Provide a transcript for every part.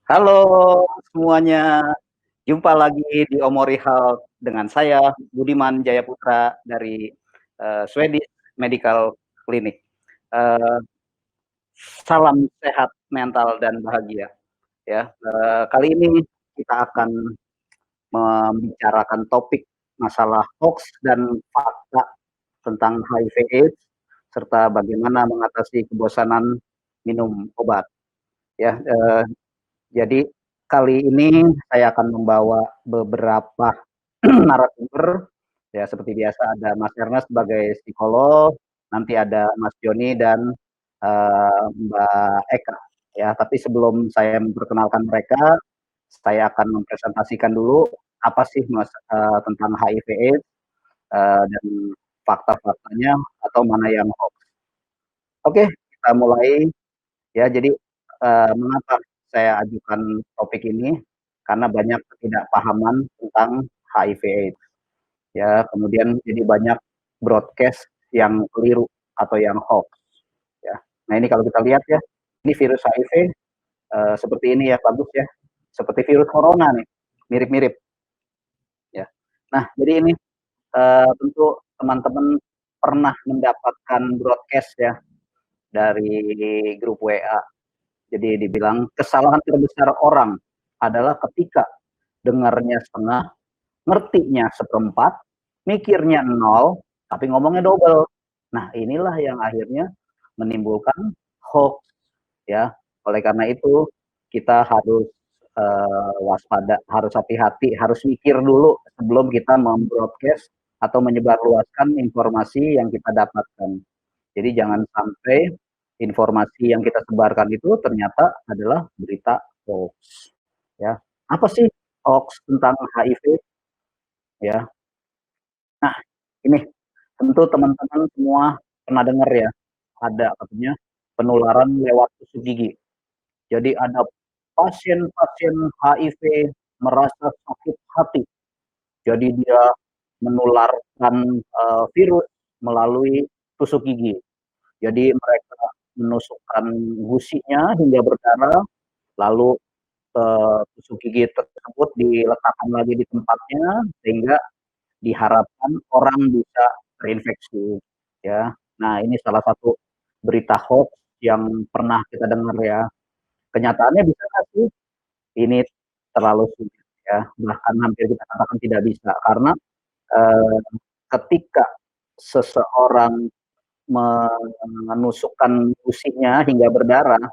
Halo semuanya, jumpa lagi di Omori Health dengan saya Budiman Jayaputra dari, Swedish Medical Clinic. Eee, Salam sehat mental dan bahagia ya. Kali ini kita akan membicarakan topik masalah hoaks dan fakta tentang HIV/AIDS serta bagaimana mengatasi kebosanan minum obat ya. Jadi kali ini saya akan membawa beberapa narasumber, ya seperti biasa ada Mas Ernest sebagai psikolog, nanti ada Mas Joni dan, Mbak Eka, ya. Tapi sebelum saya memperkenalkan mereka, saya akan mempresentasikan dulu apa sih tentang HIV/AIDS, dan fakta-faktanya atau mana yang hoax. Oke, kita mulai. Ya, jadi, mengapa saya ajukan topik ini, karena banyak ketidakpahaman tentang HIV/AIDS, ya. Kemudian jadi banyak broadcast yang keliru atau yang hoax, ya. Nah, ini kalau kita lihat ya, ini virus HIV, seperti ini ya, bagus ya, seperti virus corona nih, mirip-mirip, ya. Nah, jadi ini, tentu teman-teman pernah mendapatkan broadcast ya, dari grup WA. Jadi dibilang kesalahan terbesar orang adalah ketika dengarnya setengah, ngertinya seperempat, mikirnya nol, tapi ngomongnya double. Nah, inilah yang akhirnya menimbulkan hoax ya. Oleh karena itu kita harus waspada, harus hati-hati, harus mikir dulu sebelum kita membroadcast atau menyebarluaskan informasi yang kita dapatkan. Jadi jangan sampai informasi yang kita sebarkan itu ternyata adalah berita hoax, ya. Apa sih hoax tentang HIV, ya? Nah, ini tentu teman-teman semua pernah dengar ya, ada katanya penularan lewat tusuk gigi. Jadi ada pasien-pasien HIV merasa sakit hati, jadi dia menularkan, virus melalui tusuk gigi. Jadi mereka menusukkan gusinya hingga berdarah, lalu, tusuk gigi tersebut diletakkan lagi di tempatnya, sehingga diharapkan orang bisa terinfeksi, ya. Nah, ini salah satu berita hoax yang pernah kita dengar ya. Kenyataannya bisa nggak sih? Ini terlalu sulit ya, bahkan hampir kita katakan tidak bisa. Karena, eee, ketika seseorang menusukkan gusinya hingga berdarah,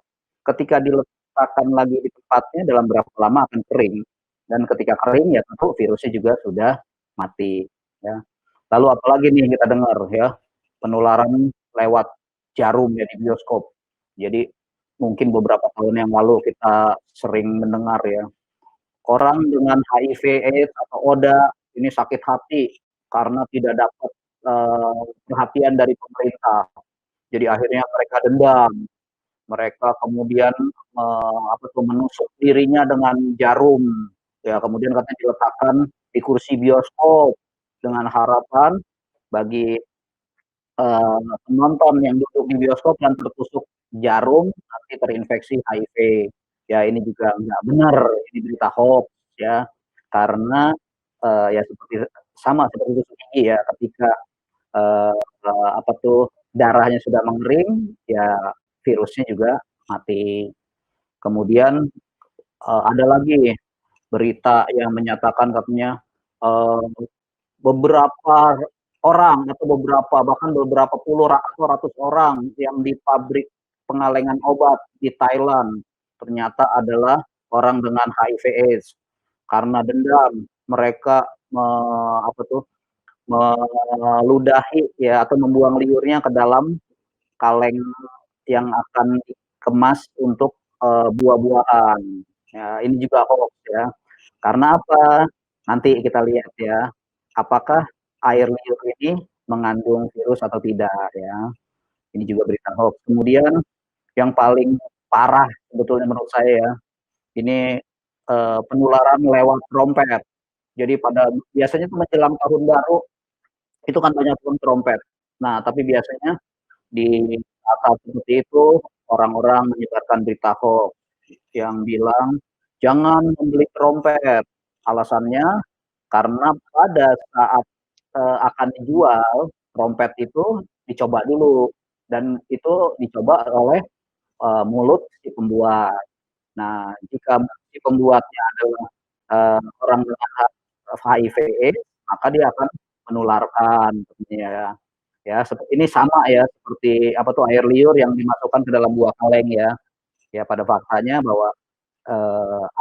ketika diletakkan lagi di tempatnya dalam berapa lama akan kering, dan ketika kering ya tentu virusnya juga sudah mati, ya. Lalu apalagi nih yang kita dengar ya, penularan lewat jarum ya di bioskop. Jadi mungkin beberapa tahun yang lalu kita sering mendengar ya, orang dengan HIV/AIDS atau ODA ini sakit hati karena tidak dapat, perhatian dari pemerintah. Jadi akhirnya mereka dendam, mereka kemudian, menusuk dirinya dengan jarum, ya kemudian katanya diletakkan di kursi bioskop dengan harapan bagi, penonton yang duduk di bioskop dan tertusuk jarum nanti terinfeksi HIV. Ya ini juga nggak benar, ini berita hoax ya. Karena, ya seperti sama seperti tusuk gigi ya, ketika, eee apa tuh, darahnya sudah mengering, ya virusnya juga mati. Kemudian, ada lagi berita yang menyatakan katanya, eee, beberapa orang atau beberapa bahkan beberapa puluh atau ratus orang yang di pabrik pengalengan obat di Thailand, ternyata adalah orang dengan HIV/AIDS. Karena dendam mereka apa tuh, meludahi ya atau membuang liurnya ke dalam kaleng yang akan dikemas untuk, buah-buahan. Ya, ini juga hoax ya. Karena apa? Nanti kita lihat ya, apakah air liur ini mengandung virus atau tidak ya. Ini juga berita hoax. Kemudian yang paling parah sebetulnya menurut saya ya, ini, penularan lewat trompet. Jadi biasanya tuh menjelang tahun baru, itu kan banyak bunyi trompet. Nah, tapi biasanya di saat-saat seperti itu, orang-orang menyebarkan berita hoax yang bilang jangan membeli trompet. Alasannya karena pada saat, akan dijual, trompet itu dicoba dulu dan itu dicoba oleh, mulut si pembuat. Nah, jika si pembuatnya adalah, orang dengan HIV/AIDS, maka dia akan menularkan tentunya ya. Ya, ini sama ya seperti apa tuh air liur yang dimasukkan ke dalam buah kaleng ya. Ya pada faktanya bahwa,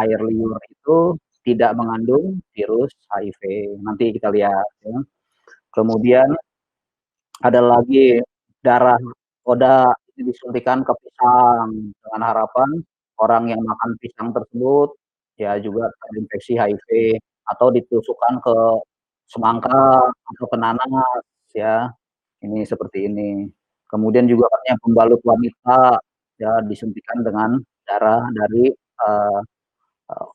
air liur itu tidak mengandung virus HIV, nanti kita lihat ya. Kemudian ada lagi darah ODA itu disuntikan ke pisang dengan harapan orang yang makan pisang tersebut ya juga terinfeksi HIV atau ditusukkan ke semangka atau ke nanas ya, ini seperti ini. Kemudian juga katanya pembalut wanita ya disuntikan dengan darah dari,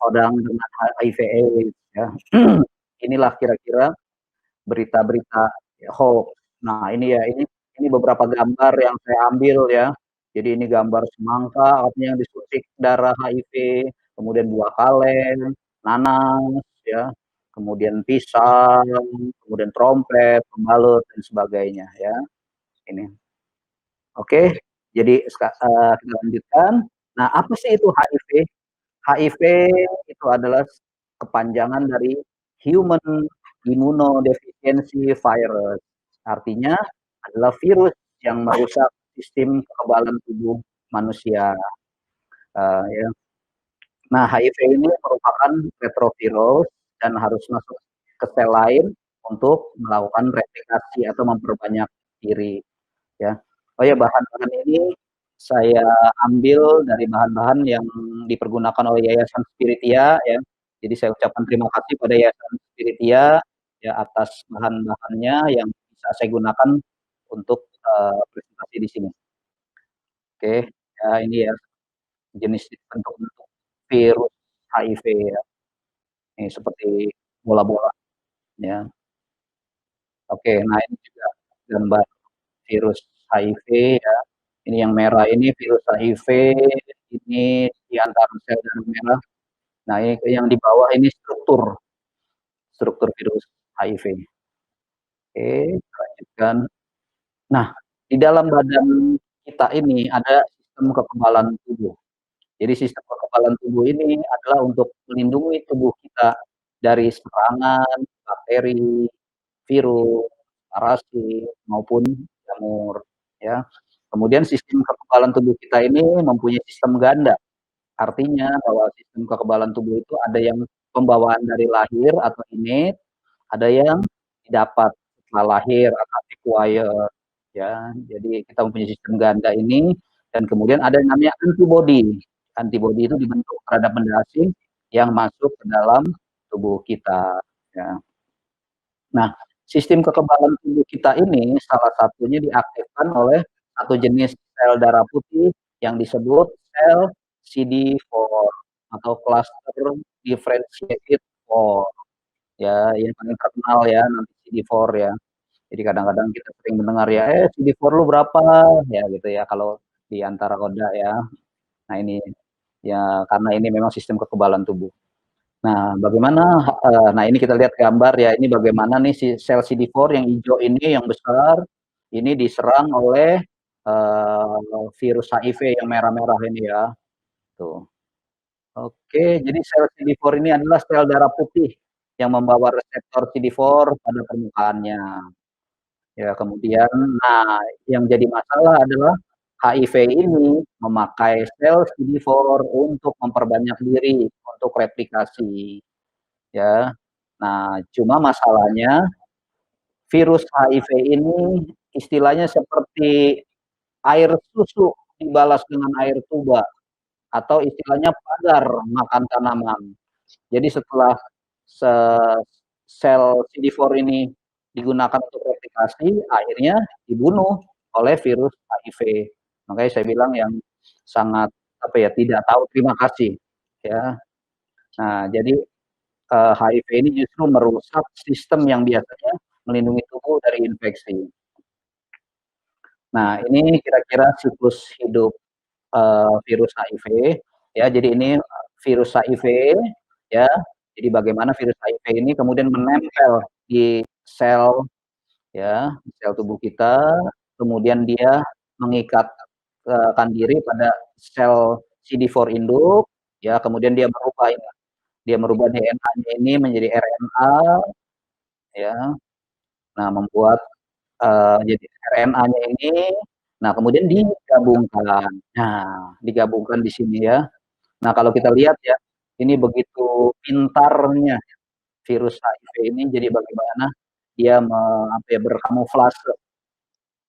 orang dengan HIV/AIDS ya. Inilah kira-kira berita-berita hoax. Nah, ini ya, ini beberapa gambar yang saya ambil ya. Jadi ini gambar semangka artinya yang disuntik darah HIV, kemudian buah kaleng, nanas ya, kemudian pisang, kemudian trompet, pembalut dan sebagainya ya, ini. Oke, jadi kita lanjutkan. Nah, apa sih itu HIV? HIV itu adalah kepanjangan dari Human Immunodeficiency Virus. Artinya adalah virus yang merusak sistem kekebalan tubuh manusia. Ya. Nah, HIV ini merupakan retrovirus dan harus masuk ke sel lain untuk melakukan replikasi atau memperbanyak diri. Ya. Oh ya, bahan-bahan ini saya ambil dari bahan-bahan yang dipergunakan oleh Yayasan Spiritia ya. Jadi saya ucapkan terima kasih pada Yayasan Spiritia ya atas bahan-bahannya yang bisa saya gunakan untuk, presentasi di sini. Oke, ya ini ya jenis bentuk-bentuk virus HIV ya. Ini seperti bola-bola ya. Oke, nah ini juga gambar virus HIV ya. Ini yang merah ini virus HIV, ini di antara sel darah merah. Nah, ini yang di bawah ini struktur virus HIV. Oke, kita lanjutkan. Nah, di dalam badan kita ini ada sistem kekebalan tubuh. Jadi sistem kekebalan tubuh ini adalah untuk melindungi tubuh kita dari serangan bakteri, virus, parasit, maupun jamur, ya. Kemudian sistem kekebalan tubuh kita ini mempunyai sistem ganda. Artinya bahwa sistem kekebalan tubuh itu ada yang pembawaan dari lahir atau innate, ada yang didapat setelah lahir atau acquired, ya. Jadi kita mempunyai sistem ganda ini dan kemudian ada yang namanya antibody. Antibody itu dibentuk terhadap benda asing yang masuk ke dalam tubuh kita, ya. Nah, sistem kekebalan tubuh kita ini salah satunya diaktifkan oleh satu jenis sel darah putih yang disebut sel CD4 atau cluster differentiated 4 ya, yang paling terkenal ya nanti CD4 ya. Jadi kadang-kadang kita sering mendengar ya, CD4 lu berapa? Ya gitu ya kalau di antara ODA ya. Nah ini ya karena ini memang sistem kekebalan tubuh. Nah, bagaimana, nah ini kita lihat gambar ya, ini bagaimana nih si sel CD4 yang hijau ini, yang besar, ini diserang oleh, virus HIV yang merah-merah ini ya, tuh. Oke, jadi sel CD4 ini adalah sel darah putih yang membawa reseptor CD4 pada permukaannya. Ya, kemudian nah, yang jadi masalah adalah HIV ini memakai sel CD4 untuk memperbanyak diri, untuk replikasi, ya. Nah, cuma masalahnya virus HIV ini istilahnya seperti air susu dibalas dengan air tuba atau istilahnya pagar makan tanaman. Jadi setelah se sel CD4 ini digunakan untuk replikasi, akhirnya dibunuh oleh virus HIV. Makanya saya bilang yang sangat apa ya, tidak tahu terima kasih ya. Nah, jadi HIV ini justru merusak sistem yang biasanya melindungi tubuh dari infeksi. Nah, ini kira-kira siklus hidup, virus HIV, ya. Jadi ini virus HIV, ya. Jadi bagaimana virus HIV ini kemudian menempel di sel, ya, sel tubuh kita, kemudian dia mengikat kan diri pada sel CD4 induk, ya, kemudian dia merubah DNA-nya ini menjadi RNA, ya. Nah, membuat jadi RNA-nya ini, nah kemudian digabungkan. Nah, digabungkan di sini ya. Nah, kalau kita lihat ya, ini begitu pintarnya virus HIV ini, jadi bagaimana dia berkamuflase,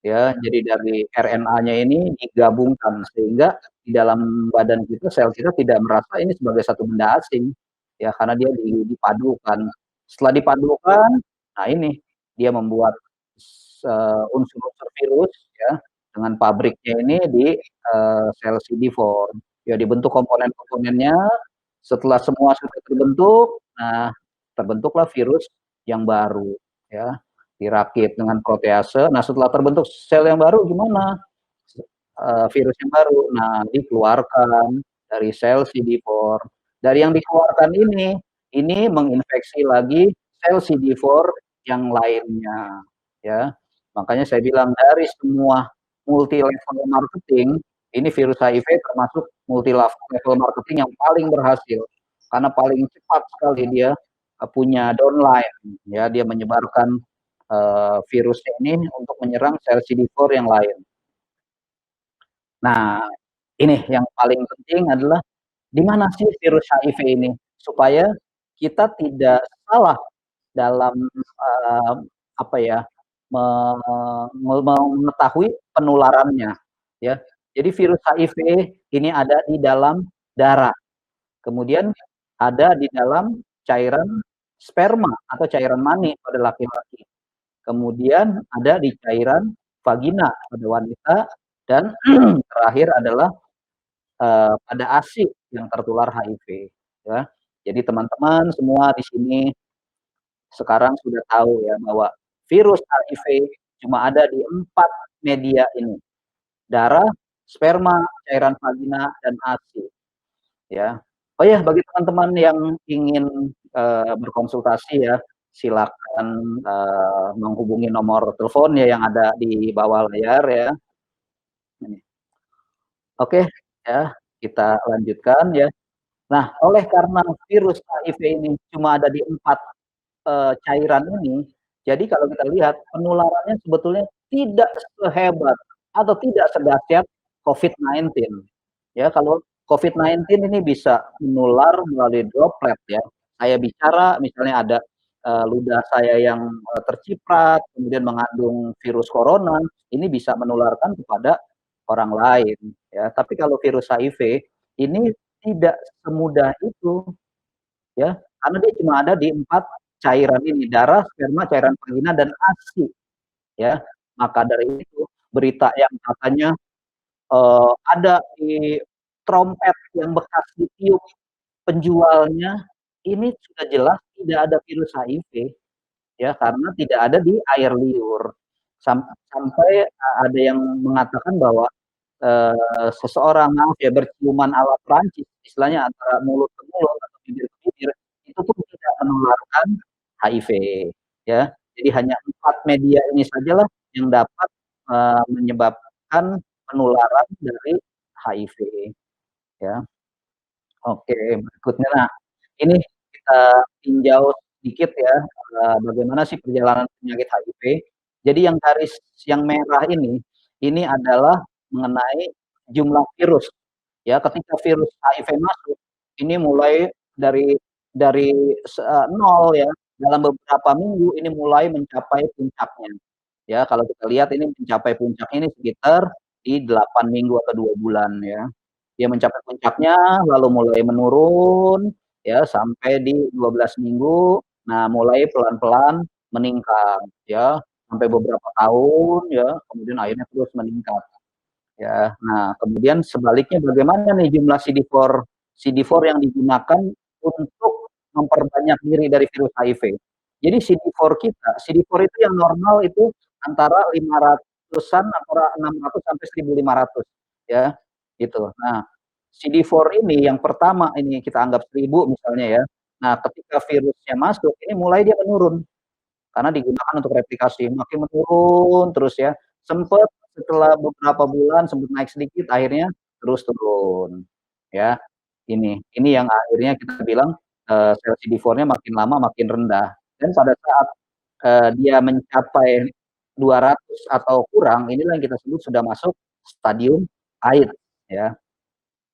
ya. Jadi dari RNA-nya ini digabungkan sehingga di dalam badan kita, sel kita tidak merasa ini sebagai satu benda asing, ya, karena dia dipadukan. Setelah dipadukan, nah ini dia membuat unsur-unsur virus, ya, dengan pabriknya ini di sel CD4. Ya, dibentuk komponen-komponennya. Setelah semua sudah terbentuk, nah terbentuklah virus yang baru, ya, dirakit dengan protease. Nah, setelah terbentuk sel yang baru gimana? Virus yang baru, nah dikeluarkan dari sel CD4. Dari yang dikeluarkan ini menginfeksi lagi sel CD4 yang lainnya, ya. Makanya saya bilang dari semua multi level marketing, ini virus HIV termasuk multi level marketing yang paling berhasil, karena paling cepat sekali dia punya downline, ya, dia menyebarkan virusnya ini untuk menyerang sel CD4 yang lain. Nah, ini yang paling penting adalah di mana sih virus HIV ini? Supaya kita tidak salah dalam apa ya, mengetahui penularannya, ya. Jadi virus HIV ini ada di dalam darah, kemudian ada di dalam cairan sperma atau cairan mani pada laki-laki, kemudian ada di cairan vagina pada wanita, dan terakhir adalah pada ASI yang tertular HIV, ya. Jadi teman-teman semua di sini sekarang sudah tahu ya bahwa virus HIV cuma ada di 4 media ini, darah, sperma, cairan vagina, dan ASI, ya. Oh ya, bagi teman-teman yang ingin berkonsultasi ya, silakan menghubungi nomor telepon ya yang ada di bawah layar ya. Oke, ya, kita lanjutkan ya. Nah, oleh karena virus HIV ini cuma ada di 4 cairan ini, jadi kalau kita lihat penularannya sebetulnya tidak sehebat atau tidak sedahsyat COVID-19. Ya, kalau COVID-19 ini bisa menular melalui droplet ya. Saya bicara misalnya ada ludah saya yang terciprat, kemudian mengandung virus corona, ini bisa menularkan kepada orang lain ya. Tapi kalau virus HIV ini tidak semudah itu ya, karena dia cuma ada di 4 cairan ini, darah, sperma, cairan vagina, dan ASI, ya. Maka dari itu, berita yang katanya, ada di trompet yang bekas ditiup penjualnya, ini sudah jelas tidak ada virus HIV, ya, karena tidak ada di air liur. Sampai ada yang mengatakan bahwa, seseorang berciuman ala Prancis, istilahnya antara mulut ke mulut atau bibir ke bibir, itu pun tidak menularkan HIV, ya. Jadi hanya 4 media ini sajalah yang dapat menyebabkan penularan dari HIV, ya. Oke, berikutnya. Nah, ini kita tinjau sedikit ya, bagaimana sih perjalanan penyakit HIV. Jadi yang garis yang merah ini adalah mengenai jumlah virus, ya. Ketika virus HIV masuk, ini mulai dari 0 ya, dalam beberapa minggu ini mulai mencapai puncaknya. Ya, kalau kita lihat ini mencapai puncaknya ini sekitar di 8 minggu atau 2 bulan ya. Dia mencapai puncaknya, lalu mulai menurun, ya, sampai di 12 minggu, nah mulai pelan-pelan meningkat, ya, sampai beberapa tahun, ya, kemudian akhirnya terus meningkat, ya. Nah, kemudian sebaliknya bagaimana nih jumlah CD4 yang digunakan untuk memperbanyak diri dari virus HIV. Jadi CD4 itu yang normal itu antara 500-an, antara 600 sampai 1.500, ya, gitu. Nah, CD4 ini yang pertama ini kita anggap 1000 misalnya ya. Nah, ketika virusnya masuk, ini mulai dia menurun karena digunakan untuk replikasi, makin menurun terus ya. Sempet setelah beberapa bulan sempet naik sedikit, akhirnya terus turun, ya. Ini yang akhirnya kita bilang, sel CD4-nya makin lama makin rendah dan pada saat, dia mencapai 200 atau kurang, inilah yang kita sebut sudah masuk stadium AIDS, ya.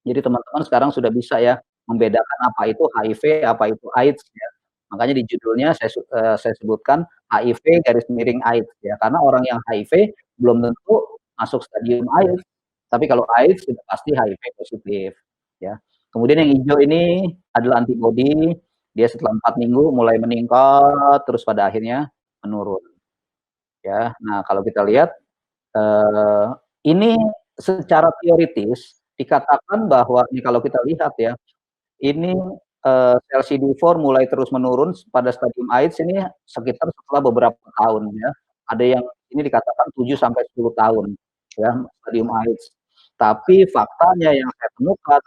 Jadi teman-teman sekarang sudah bisa ya membedakan apa itu HIV, apa itu AIDS ya. Makanya di judulnya saya sebutkan HIV garis miring AIDS ya, karena orang yang HIV belum tentu masuk stadium AIDS, tapi kalau AIDS sudah pasti HIV positif ya. Kemudian yang hijau ini adalah antibodi, dia setelah 4 minggu mulai meningkat terus pada akhirnya menurun ya. Nah, kalau kita lihat Eee, ini secara teoritis dikatakan bahwa ini kalau kita lihat ya, ini, sel CD4 mulai terus menurun pada stadium AIDS ini sekitar setelah beberapa tahun ya. Ada yang ini dikatakan 7 sampai 10 tahun ya, stadium AIDS. Tapi faktanya yang saya temukan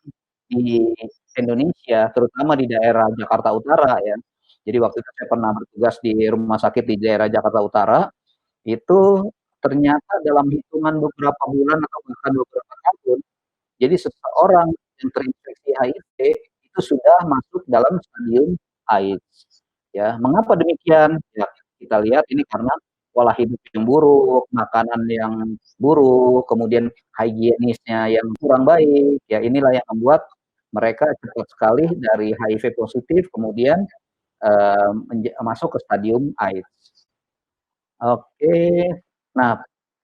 di Indonesia, terutama di daerah Jakarta Utara ya, jadi waktu itu saya pernah bertugas di rumah sakit di daerah Jakarta Utara, itu ternyata dalam hitungan beberapa bulan atau bahkan beberapa tahun, jadi seseorang yang terinfeksi HIV itu sudah masuk dalam stadium AIDS, ya. Mengapa demikian? Ya kita lihat ini karena pola hidup yang buruk, makanan yang buruk, kemudian higienisnya yang kurang baik, ya inilah yang membuat mereka cepat sekali dari HIV positif kemudian, masuk ke stadium AIDS. Oke. Nah,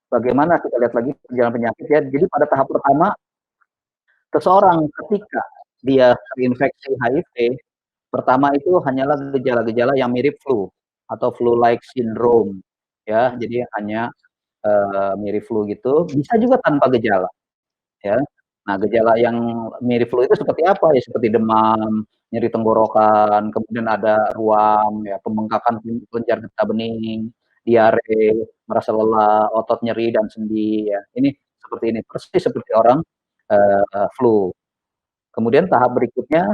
bagaimana kita lihat lagi perjalanan penyakit ya. Jadi pada tahap pertama, seseorang ketika dia terinfeksi HIV, pertama itu hanyalah gejala-gejala yang mirip flu atau flu-like syndrome ya. Jadi hanya, mirip flu gitu, bisa juga tanpa gejala ya. Nah, gejala yang mirip flu itu seperti apa? Ya seperti demam, nyeri tenggorokan, kemudian ada ruam, ya pembengkakan kelenjar getah bening, diare, merasa lelah, otot nyeri dan sendi ya. Ini seperti ini, persis seperti orang, flu. Kemudian tahap berikutnya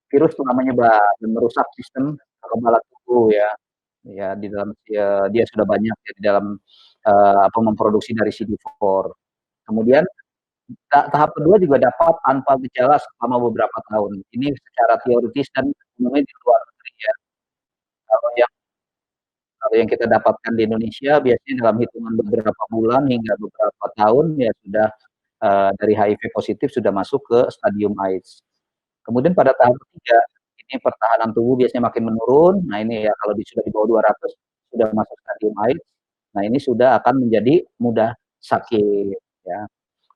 virus telah menyebar dan merusak sistem kekebalan tubuh ya. Ya di dalam dia sudah banyak ya di dalam, memproduksi dari CD4. Kemudian tahap kedua juga dapat tanpa gejala selama beberapa tahun. Ini secara teoritis dan umumnya di luar negeri ya. Kalau yang kalau yang kita dapatkan di Indonesia biasanya dalam hitungan beberapa bulan hingga beberapa tahun ya sudah, dari HIV positif sudah masuk ke stadium AIDS. Kemudian pada tahap ketiga, ini pertahanan tubuh biasanya makin menurun. Nah ini ya kalau sudah di bawah 200 sudah masuk stadium AIDS. Nah ini sudah akan menjadi mudah sakit ya.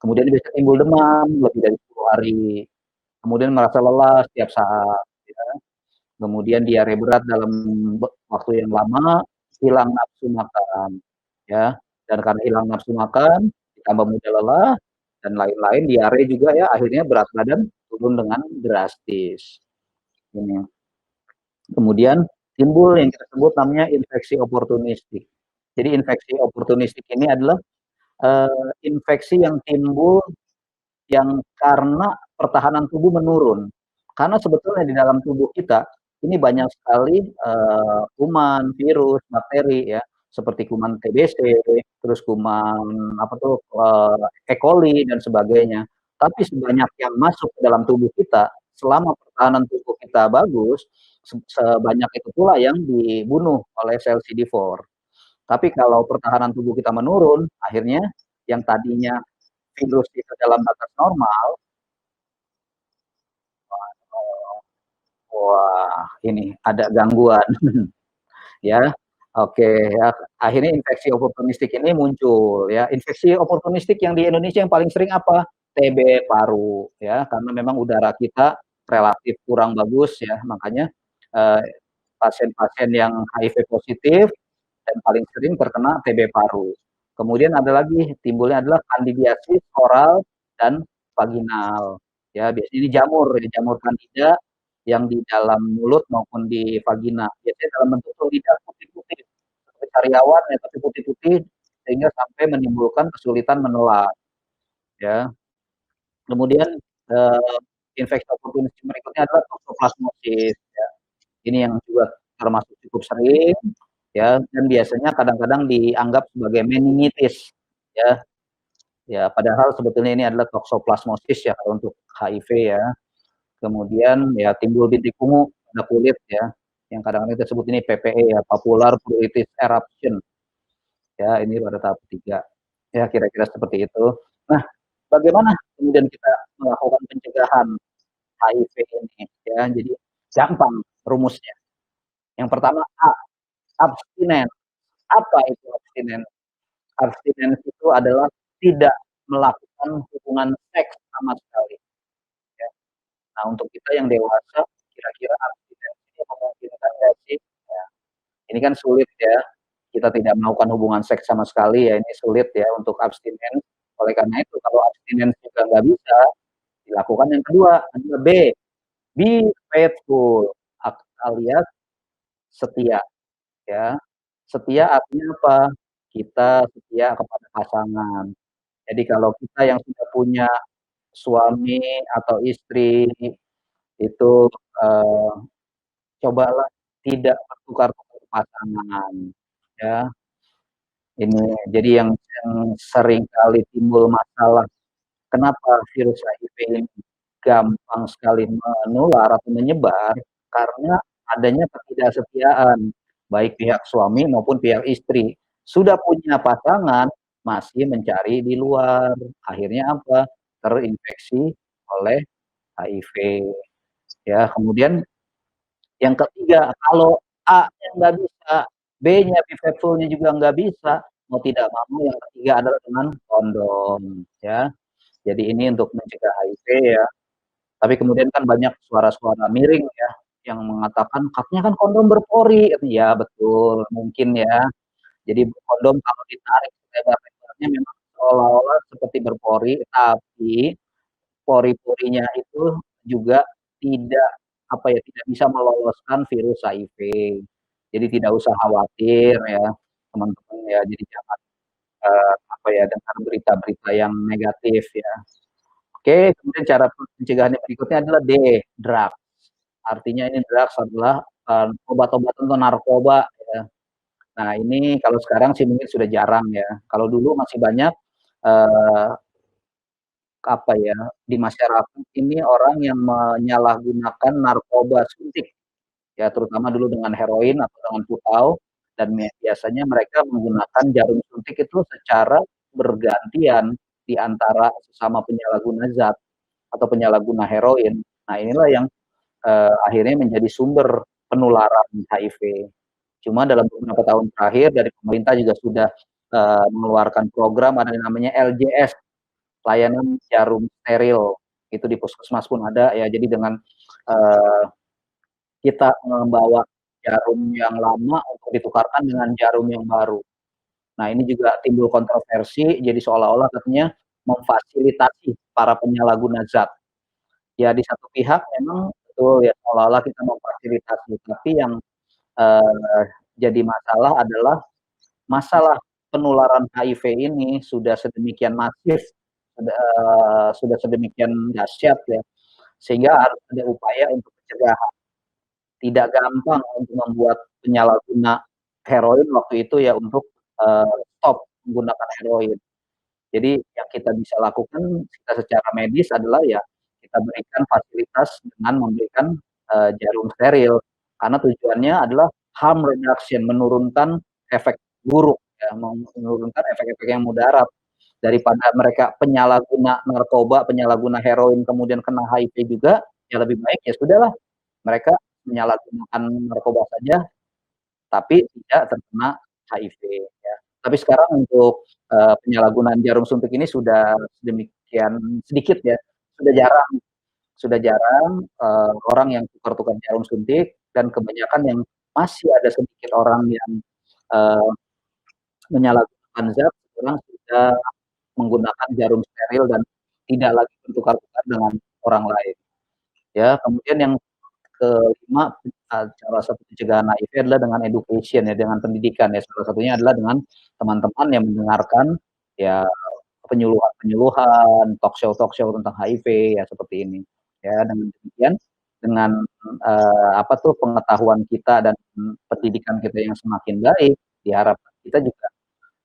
Kemudian bisa timbul demam lebih dari 10 hari. Kemudian merasa lelah setiap saat, ya. Kemudian diare berat dalam waktu yang lama, hilang nafsu makan, ya. Dan karena hilang nafsu makan, ditambah mudah lelah, dan lain-lain, diare juga ya, akhirnya berat badan turun dengan drastis. Ini. Kemudian timbul yang kita sebut namanya infeksi oportunistik. Jadi infeksi oportunistik ini adalah infeksi yang timbul yang karena pertahanan tubuh menurun. Karena sebetulnya di dalam tubuh kita ini banyak sekali kuman, virus, bakteri ya, seperti kuman TBC, terus kuman apa tuh E. coli dan sebagainya. Tapi sebanyak yang masuk ke dalam tubuh kita, selama pertahanan tubuh kita bagus, sebanyak itu pula yang dibunuh oleh sel CD4. Tapi kalau pertahanan tubuh kita menurun, akhirnya yang tadinya virus itu dalam batas normal, wah ini ada gangguan ya. Oke ya, akhirnya infeksi oportunistik ini muncul ya. Infeksi oportunistik yang di Indonesia yang paling sering apa? TB paru ya, karena memang udara kita relatif kurang bagus ya, makanya, eee, pasien-pasien yang HIV positif dan paling sering terkena TB paru. Kemudian ada lagi timbulnya adalah kandidiasis oral dan vaginal. Ya, biasanya ini jamur, ya, jamur kandida yang di dalam mulut maupun di vagina. Biasanya dalam bentuk lidah putih-putih, seperti sariawan ya, tapi putih-putih sehingga sampai menimbulkan kesulitan menelan, ya. Kemudian eee, infeksi oportunisme berikutnya adalah toksoplasmosis ya. Ini yang juga termasuk cukup sering ya, dan biasanya kadang-kadang dianggap sebagai meningitis ya. Ya, padahal sebetulnya ini adalah toksoplasmosis ya kalau untuk HIV ya. Kemudian ya timbul bintik ungu pada kulit ya, yang kadang-kadang kita sebut ini PPE ya, Papular Pruritus Eruption. Ya, ini pada tahap ketiga. Ya, kira-kira seperti itu. Nah, bagaimana kemudian kita melakukan pencegahan HIV ini ya? Jadi gampang rumusnya. Yang pertama A, abstinen. Apa itu abstinen? Abstinens itu adalah tidak melakukan hubungan seks sama sekali ya. Nah, untuk kita yang dewasa, kira-kira abstinens ini memungkinkan nggak sih? Ya, ini kan sulit ya, kita tidak melakukan hubungan seks sama sekali ya, ini sulit ya untuk abstinens. Oleh karena itu, kalau abstinens juga nggak bisa, dilakukan yang kedua, adalah B, be faithful, alias setia ya. Setia artinya apa? Kita setia kepada pasangan. Jadi kalau kita yang sudah punya suami atau istri itu, eee, cobalah tidak bertukar-tukar pasangan, ya. Ini jadi yang sering kali timbul masalah, kenapa virus HIV ini gampang sekali menular atau menyebar, karena adanya ketidaksetiaan, baik pihak suami maupun pihak istri. Sudah punya pasangan, masih mencari di luar. Akhirnya apa? Terinfeksi oleh HIV. Ya, kemudian yang ketiga, kalau A-nya nggak bisa, B-nya pivotful-nya juga nggak bisa, mau tidak mau yang ketiga adalah dengan kondom, ya. Jadi ini untuk mencegah HIV ya. Tapi kemudian kan banyak suara-suara miring ya, yang mengatakan, "Katanya kan kondom berpori." Ya betul, mungkin ya. Jadi kondom kalau ditarik selebar-lebarnya memang seolah-olah seperti berpori, tapi pori-porinya itu juga tidak, apa ya, tidak bisa meloloskan virus HIV. Jadi tidak usah khawatir ya, teman-teman ya. Jadi jangan, apa ya, dengar berita-berita yang negatif ya. Oke, kemudian cara pencegahan yang berikutnya adalah D, drugs. Artinya ini drugs adalah, obat-obatan atau narkoba ya. Nah ini kalau sekarang sih mungkin sudah jarang ya. Kalau dulu masih banyak, eee, apa ya, di masyarakat ini orang yang menyalahgunakan narkoba suntik, ya terutama dulu dengan heroin atau dengan putau, dan biasanya mereka menggunakan jarum suntik itu secara bergantian di antara sesama penyalahguna zat atau penyalahguna heroin. Nah inilah yang, akhirnya menjadi sumber penularan HIV. Cuma dalam beberapa tahun terakhir dari pemerintah juga sudah, mengeluarkan program ada yang namanya LJS, layanan jarum steril, itu di puskesmas pun ada ya. Jadi dengan, eee, kita membawa jarum yang lama untuk ditukarkan dengan jarum yang baru. Nah ini juga timbul kontroversi, jadi seolah-olah katanya memfasilitasi para penyalahguna zat. Ya di satu pihak memang betul ya, seolah-olah kita memfasilitasi, tapi yang, jadi masalah adalah masalah penularan HIV ini sudah sedemikian masif, sudah sedemikian dahsyat ya, sehingga harus ada upaya untuk pencegahan. Tidak gampang untuk membuat penyalahguna heroin waktu itu ya untuk, stop menggunakan heroin. Jadi yang kita bisa lakukan kita secara medis adalah ya kita berikan fasilitas dengan memberikan, jarum steril. Karena tujuannya adalah harm reduction, menurunkan efek buruk ya, menurunkan efek-efek yang mudarat. Daripada mereka penyalahguna narkoba, penyalahguna heroin, kemudian kena HIV juga, ya lebih baik ya sudahlah mereka menyalahgunakan narkoba saja, tapi tidak terkena HIV ya. Tapi sekarang untuk, penyalahgunaan jarum suntik ini sudah sedemikian sedikit ya, sudah jarang sudah jarang, orang yang tukar-tukar jarum suntik dan kebanyakan yang masih ada sedikit orang yang, eee, menyalahgunakan zat, sekarang sudah menggunakan jarum steril dan tidak lagi bertukar-tukar dengan orang lain. Ya, kemudian yang kelima, salah satu pencegahan HIV adalah dengan education ya, dengan pendidikan ya, salah satunya adalah dengan teman-teman yang mendengarkan ya penyuluhan-penyuluhan, talk show tentang HIV ya seperti ini. Ya dengan demikian, dengan, apa tuh, pengetahuan kita dan pendidikan kita yang semakin baik, diharapkan kita juga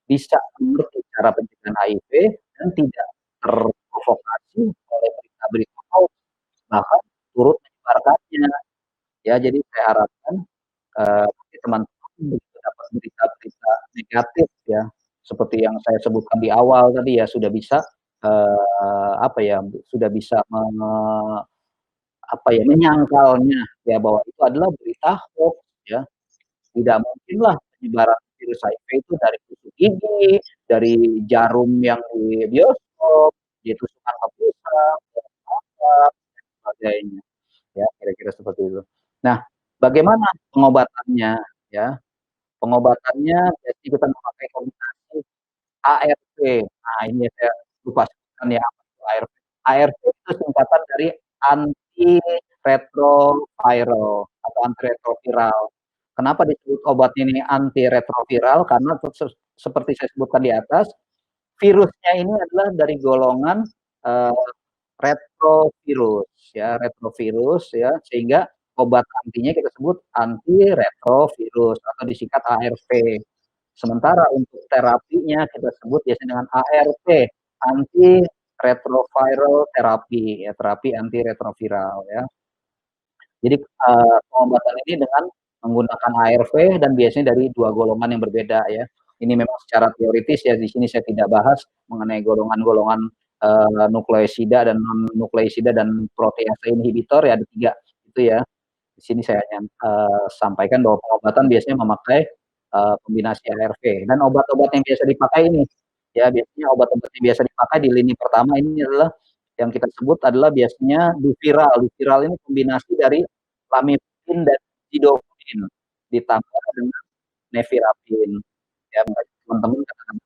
bisa mengerti cara pencegahan HIV dan tidak terprovokasi oleh berita-berita hoax, bahkan turut menyebarkannya. Ya jadi saya harapkan, teman-teman begitu dapat berita-berita negatif ya, seperti yang saya sebutkan di awal tadi ya, sudah bisa, apa ya, sudah bisa apa ya, menyangkalnya ya bahwa itu adalah berita hoax ya. Tidak mungkinlah penyebaran virus HIV itu dari tusuk gigi, dari jarum yang di bioskop, ditusukkan ke pusat, ke mata, dan sebagainya. Ya, kira-kira seperti itu. Nah, bagaimana pengobatannya ya? Pengobatannya jadi kita memakai kombinasi ARV. Nah, ini saya lupa sebutkan ya apa itu ARV. ARV itu singkatan dari antiretroviral atau antiretroviral. Kenapa disebut obat ini antiretroviral? Karena seperti saya sebutkan di atas, virusnya ini adalah dari golongan uh, retrovirus ya, retrovirus ya, sehingga obat antinya kita sebut antiretrovirus atau disingkat ARV. Sementara untuk terapinya kita sebut biasanya dengan ART, anti retroviral terapi ya, terapi anti retroviral ya. Jadi pengobatan ini dengan menggunakan ARV dan biasanya dari dua golongan yang berbeda ya. Ini memang secara teoritis ya, di sini saya tidak bahas mengenai golongan-golongan nukleosida dan non nukleosida dan protease inhibitor ya, ada tiga itu ya. Di sini saya hanya sampaikan bahwa pengobatan biasanya memakai kombinasi ARV dan obat-obat yang biasa dipakai ini ya, biasanya obat-obat yang biasa dipakai di lini pertama ini adalah yang kita sebut adalah biasanya Duviral. Duviral ini kombinasi dari lamivudin dan zidovudin ditambah dengan nevirapin. Ya, teman-teman katakan,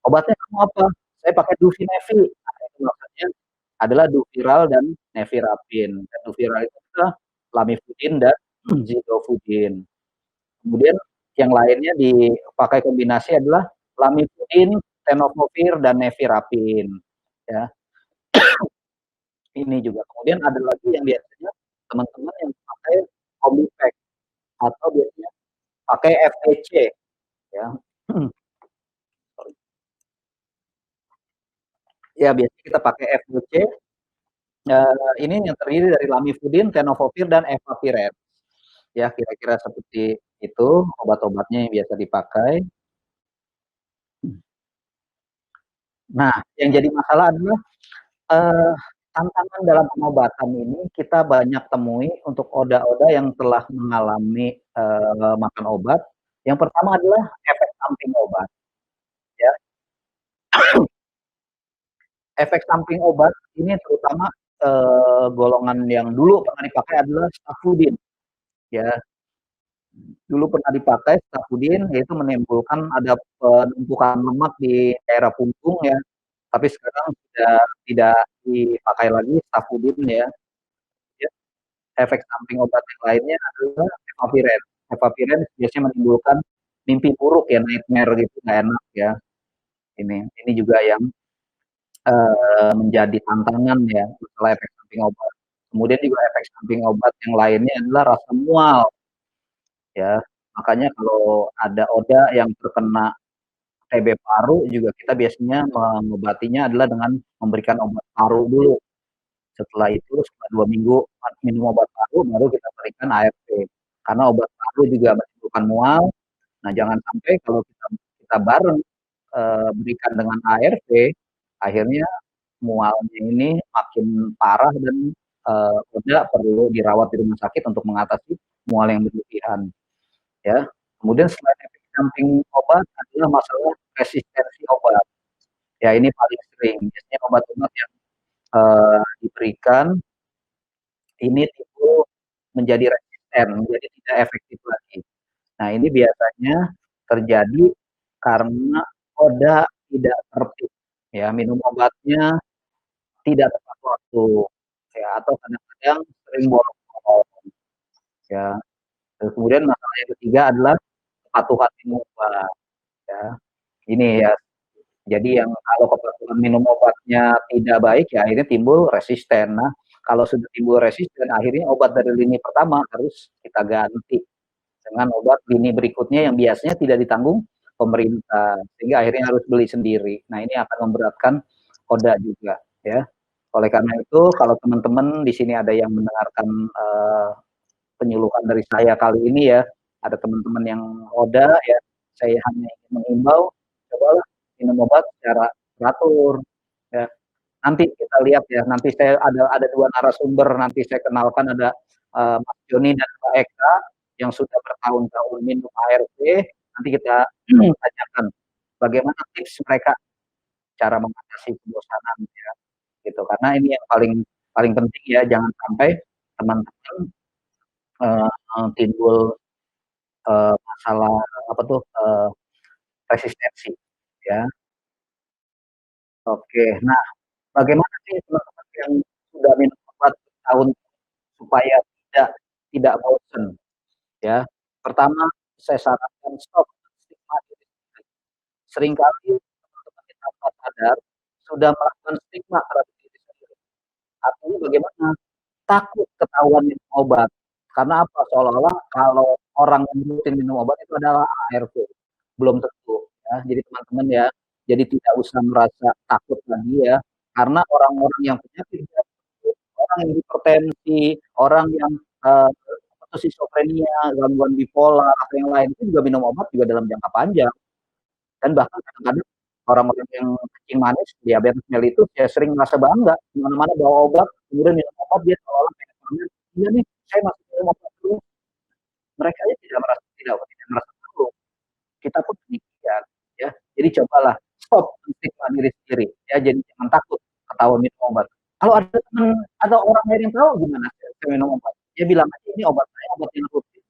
obatnya kamu apa? Saya pakai Duvinevi. Nah, itu maksudnya adalah Duviral dan nevirapin. Dan Duviral itu adalah lamivudin dan zidovudin. Kemudian yang lainnya dipakai kombinasi adalah lamivudin, tenofovir, dan nevirapin. Ya, ini juga. Kemudian ada lagi yang biasanya teman-teman yang pakai Omnipack atau biasanya pakai FTC ya. Ya biasanya kita pakai FTC. Ini yang terdiri dari lamivudin, tenofovir, dan efavirenz. Ya kira-kira seperti itu obat-obatnya yang biasa dipakai. Nah, yang jadi masalah adalah uh, tantangan dalam pengobatan ini kita banyak temui untuk oda-oda yang telah mengalami makan obat. Yang pertama adalah efek samping obat. Ya, efek samping obat ini terutama golongan yang dulu pernah dipakai adalah stafudin. Ya, dulu pernah dipakai stafudin, yaitu menimbulkan ada penumpukan lemak di daerah punggung ya. Tapi sekarang sudah tidak dipakai lagi stafudin ya. Ya, efek samping obat yang lainnya adalah efavirenz. Efavirenz biasanya menimbulkan mimpi buruk ya, nightmare gitu, nggak enak ya. Ini juga yang menjadi tantangan ya setelah efek samping obat. Kemudian juga efek samping obat yang lainnya adalah rasa mual ya. Makanya kalau ada oda yang terkena TB paru juga kita biasanya mengobatinya adalah dengan memberikan obat paru dulu. Setelah itu setelah 2 minggu minum obat paru baru kita berikan ARV. Karena obat paru juga menimbulkan mual. Nah jangan sampai kalau kita bareng berikan dengan ARV, akhirnya mualnya ini makin parah dan Oda perlu dirawat di rumah sakit untuk mengatasi mual yang berlebihan. Ya. Kemudian selain efek samping obat adalah masalah resistensi obat. Ya ini paling sering. Biasanya obat-obat yang diberikan ini timbul menjadi resisten, menjadi tidak efektif lagi. Nah ini biasanya terjadi karena Oda tidak tertib. Ya minum obatnya tidak tepat waktu ya atau kadang-kadang sering bolong-bolong ya. Terus kemudian masalah yang ketiga adalah kepatuhan minum obat ya. Ini ya Jadi yang kalau kebetulan minum obatnya tidak baik, ya akhirnya timbul resisten. Nah, kalau sudah timbul resisten, akhirnya obat dari lini pertama harus kita ganti dengan obat lini berikutnya yang biasanya tidak ditanggung pemerintah, sehingga akhirnya harus beli sendiri. Nah, ini akan memberatkan Koda juga, ya. Oleh karena itu, kalau teman-teman di sini ada yang mendengarkan penyuluhan dari saya kali ini ya, ada teman-teman yang Oda ya, saya hanya ingin mengimbau, cobalah minum obat secara teratur, ya. Nanti kita lihat ya, nanti saya ada dua narasumber, nanti saya kenalkan ada Mas Joni dan Mbak Eka yang sudah bertahun-tahun minum ARV, nanti kita tanyakan bagaimana tips mereka cara mengatasi kebosanan ya, gitu. Karena ini yang paling paling penting ya, jangan sampai teman-teman timbul masalah apa tuh resistensi ya. Oke, nah bagaimana sih teman-teman yang sudah minum obat tahun supaya tidak tidak bosan ya. Pertama, saya sarankan stop stigma diri sendiri. Seringkali teman-teman kita tanpa sadar sudah melakukan stigma terhadap diri sendiri. Artinya bagaimana? Takut ketahuan minum obat. Karena apa? Seolah-olah kalau orang yang rutin minum obat itu adalah ARV. Belum tentu ya. Jadi teman-teman ya, jadi tidak usah merasa takut lagi ya. Karena orang-orang yang penyakit jantung, orang yang hipertensi, orang yang atau skizofrenia, gangguan bipolar atau yang lain itu juga minum obat juga dalam jangka panjang. Dan bahkan kadang-kadang orang-orang yang kencing manis, diabetes mellitus ya sering merasa bangga di mana-mana bawa obat, kemudian minum obat dia seolah-olah pengen pamer, "Iya nih, saya masih minum obat terus." Mereka aja tidak merasa malu. Kita pun demikian, ya. Jadi cobalah stop menstigma diri sendiri, ya. Jadi jangan takut ketahuan minum obat. Kalau ada teman, ada orang lain yang tahu gimana saya minum obat? Ya bilang aja ini obat saya, obat yang rutin.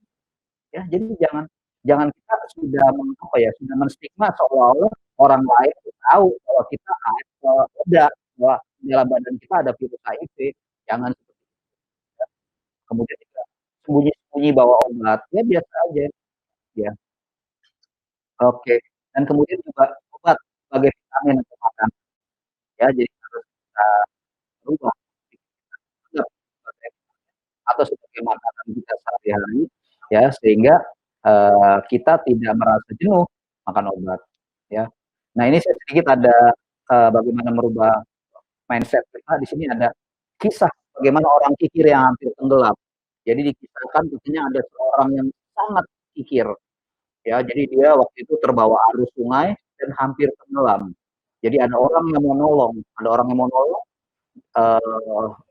Ya, jadi jangan jangan kita sudah apa ya, sudah menstigma seolah-olah orang lain tahu bahwa kita ada bahwa dalam badan kita ada virus HIV. Jangan seperti itu. Ya. Kemudian juga sembunyi-sembunyi bawa obat, ya biasa aja. Ya, oke. Dan kemudian juga obat sebagai vitamin untuk makan. Ya, jadi harus kita rubah atau sebagai makanan kita sehari-hari, ya sehingga kita tidak merasa jenuh makan obat, ya. Nah ini saya sedikit ada bagaimana merubah mindset kita. Di sini ada kisah bagaimana orang kikir yang hampir tenggelam. Jadi dikisahkan katanya ada seorang yang sangat kikir, ya. Jadi dia waktu itu terbawa arus sungai dan hampir tenggelam. Jadi ada orang yang mau nolong,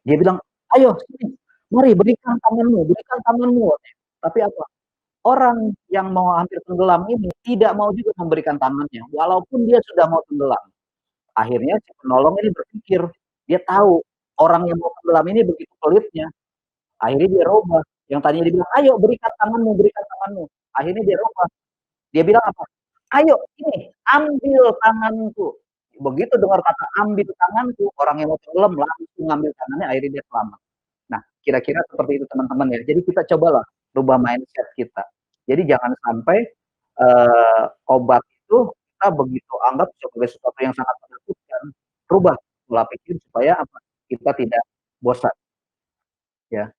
dia bilang, "Ayo sini, mari berikan tanganmu." Tapi apa? Orang yang mau hampir tenggelam ini tidak mau juga memberikan tangannya, walaupun dia sudah mau tenggelam. Akhirnya si penolong ini berpikir, dia tahu orang yang mau tenggelam ini begitu pelitnya. Akhirnya dia rubah. Yang tadinya dia bilang, "Ayo berikan tanganmu, berikan tanganmu." Akhirnya dia rubah. Dia bilang apa? "Ayo ini, ambil tanganku." Begitu dengar kata ambil tanganku, orang yang mau tenggelam langsung ngambil tangannya, akhirnya dia selamat. Nah, kira-kira seperti itu teman-teman ya. Jadi kita cobalah rubah mindset kita. Jadi jangan sampai obat itu kita begitu anggap sebagai sesuatu yang sangat menakutkan. Rubah pola pikir supaya apa? Kita tidak bosan ya.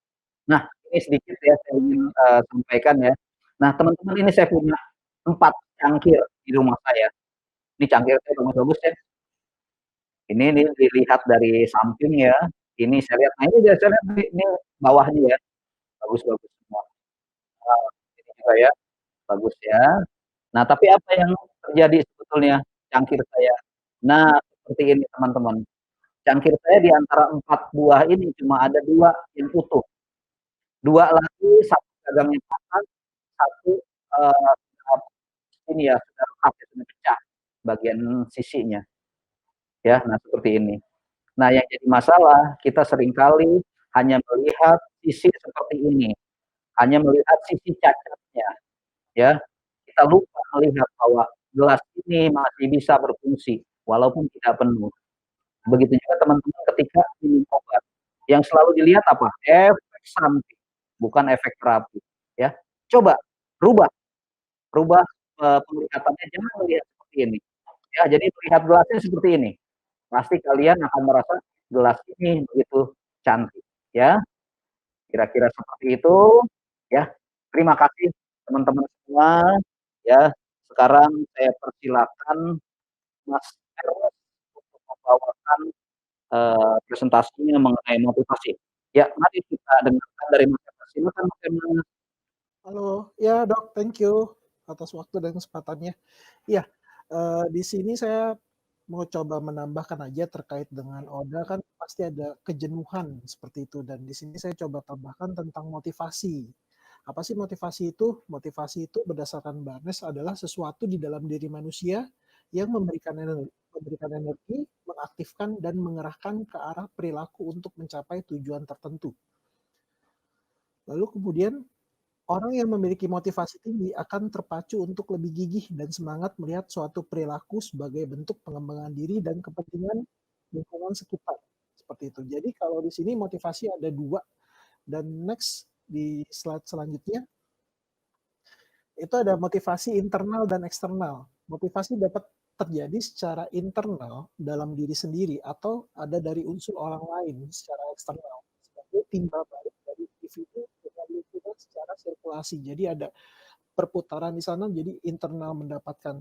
Nah, ini sedikit ya saya ingin sampaikan ya. Nah, teman-teman ini saya punya 4 cangkir di rumah saya. Ini cangkir saya bagus-bagus ya. Ini dilihat dari samping ya. Ini saya lihat, nah ini saya lihat ini bawahnya ya, bagus-bagus semua. Nah, ini juga ya, bagus ya. Nah, tapi apa yang terjadi sebetulnya cangkir saya? Nah, seperti ini teman-teman. Cangkir saya di antara 4 buah ini cuma ada 2 yang utuh. 2 lagi, satu gagangnya patah, satu eee, ini ya, sudah retak ya, sudah pecah bagian sisinya. Ya, nah seperti ini. Nah, yang jadi masalah, kita seringkali hanya melihat sisi seperti ini, hanya melihat sisi cacatnya, ya. Kita lupa melihat bahwa gelas ini masih bisa berfungsi walaupun tidak penuh. Begitu juga teman-teman ketika minum obat, yang selalu dilihat apa? Efek samping, bukan efek terapi, ya. Coba rubah rubah, penglihatannya, jangan melihat seperti ini. Ya, jadi melihat gelasnya seperti ini, pasti kalian akan merasa gelas ini begitu cantik, ya. Kira-kira seperti itu, ya. Terima kasih teman-teman semua, ya. Sekarang saya persilakan Mas Ernest untuk membawakan, presentasinya mengenai motivasi. Ya, mari kita dengarkan dari Mas Ernest. Silakan Mas Ernest. Halo, ya Dok, thank you atas waktu dan kesempatannya. Iya, di sini saya mau coba menambahkan aja terkait dengan Oda kan pasti ada kejenuhan seperti itu dan di sini saya coba tambahkan tentang motivasi. Apa sih motivasi itu? Motivasi itu berdasarkan Barnes adalah sesuatu di dalam diri manusia yang memberikan energi, mengaktifkan dan mengerahkan ke arah perilaku untuk mencapai tujuan tertentu. Lalu kemudian orang yang memiliki motivasi tinggi akan terpacu untuk lebih gigih dan semangat melihat suatu perilaku sebagai bentuk pengembangan diri dan kepentingan lingkungan sekitar. Seperti itu. Jadi kalau di sini motivasi ada dua. Dan next di slide selanjutnya, itu ada motivasi internal dan eksternal. Motivasi dapat terjadi secara internal dalam diri sendiri atau ada dari unsur orang lain secara eksternal sebagai timbal balik dari individu dengan lingkungan secara sirkulasi. Jadi ada perputaran di sana, jadi internal mendapatkan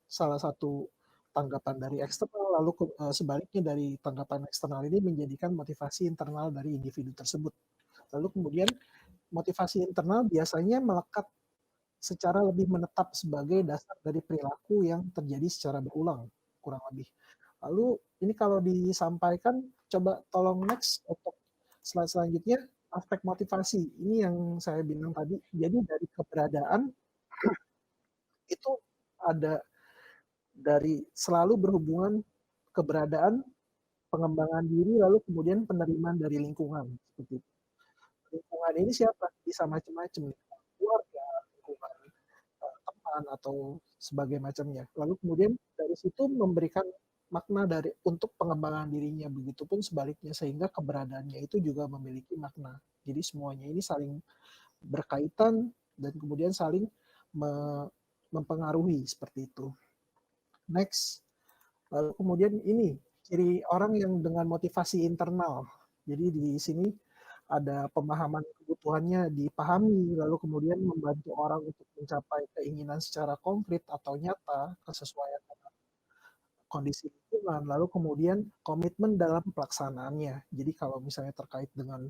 salah satu tanggapan dari eksternal, lalu sebaliknya dari tanggapan eksternal ini menjadikan motivasi internal dari individu tersebut. Lalu kemudian motivasi internal biasanya melekat secara lebih menetap sebagai dasar dari perilaku yang terjadi secara berulang, kurang lebih. Lalu ini kalau disampaikan, coba tolong next untuk slide selanjutnya, aspek motivasi. Ini yang saya bilang tadi, jadi dari keberadaan itu ada dari selalu berhubungan keberadaan, pengembangan diri, lalu kemudian penerimaan dari lingkungan. Seperti itu. Lingkungan ini siapa? Bisa macam-macam. Keluarga, lingkungan teman, atau sebagai macamnya. Lalu kemudian dari situ memberikan makna dari untuk pengembangan dirinya, begitupun sebaliknya sehingga keberadaannya itu juga memiliki makna. Jadi semuanya ini saling berkaitan dan kemudian saling mempengaruhi seperti itu. Next. Lalu kemudian ini ciri orang yang dengan motivasi internal. Jadi di sini ada pemahaman kebutuhannya dipahami, lalu kemudian membantu orang untuk mencapai keinginan secara konkret atau nyata, kesesuaian dengan kondisi lingkungan, lalu kemudian komitmen dalam pelaksanaannya. Jadi kalau misalnya terkait dengan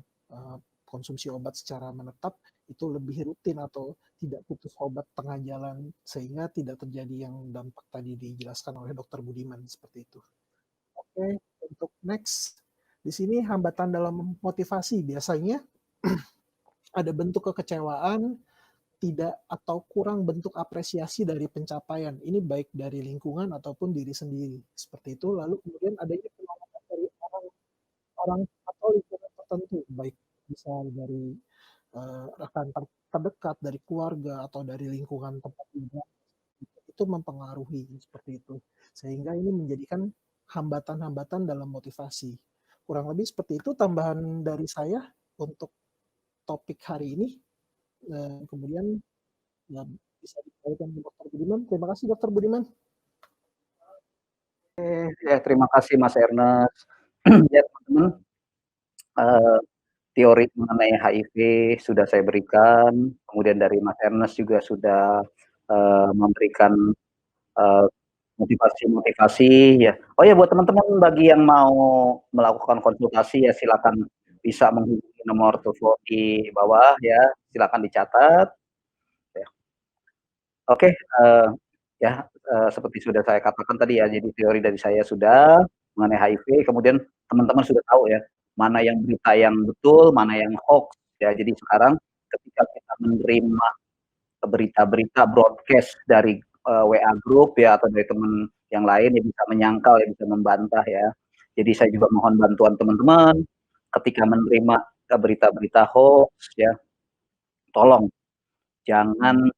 konsumsi obat secara menetap, itu lebih rutin atau tidak putus obat tengah jalan, sehingga tidak terjadi yang dampak tadi dijelaskan oleh Dr. Budiman, seperti itu. Oke, untuk next. Di sini hambatan dalam motivasi biasanya ada bentuk kekecewaan, tidak atau kurang bentuk apresiasi dari pencapaian. Ini baik dari lingkungan ataupun diri sendiri. Seperti itu. Lalu kemudian adanya penolakan dari orang atau lingkungan tertentu, baik bisa dari rekan terdekat, dari keluarga atau dari lingkungan tempat tinggal. Itu mempengaruhi seperti itu. Sehingga ini menjadikan hambatan-hambatan dalam motivasi. Kurang lebih seperti itu tambahan dari saya untuk topik hari ini. Kemudian ya, bisa dikembalikan ke Dr. Budiman. Terima kasih Dr. Budiman. Ya, terima kasih Mas Ernest. Ya teman-teman, teori mengenai HIV sudah saya berikan, kemudian dari Mas Ernest juga sudah memberikan motivasi-motivasi ya. Oh ya, buat teman-teman bagi yang mau melakukan konsultasi ya silakan bisa menghubungi nomor telepon di bawah ya, silakan dicatat. Ya. Oke, ya seperti sudah saya katakan tadi ya, jadi teori dari saya sudah mengenai HIV, kemudian teman-teman sudah tahu ya, mana yang berita yang betul, mana yang hoax ya. Jadi sekarang ketika kita menerima berita-berita broadcast dari WA group ya atau dari teman yang lain ya bisa menyangkal ya bisa membantah ya. Jadi saya juga mohon bantuan teman-teman ketika menerima berita-berita hoax ya, tolong jangan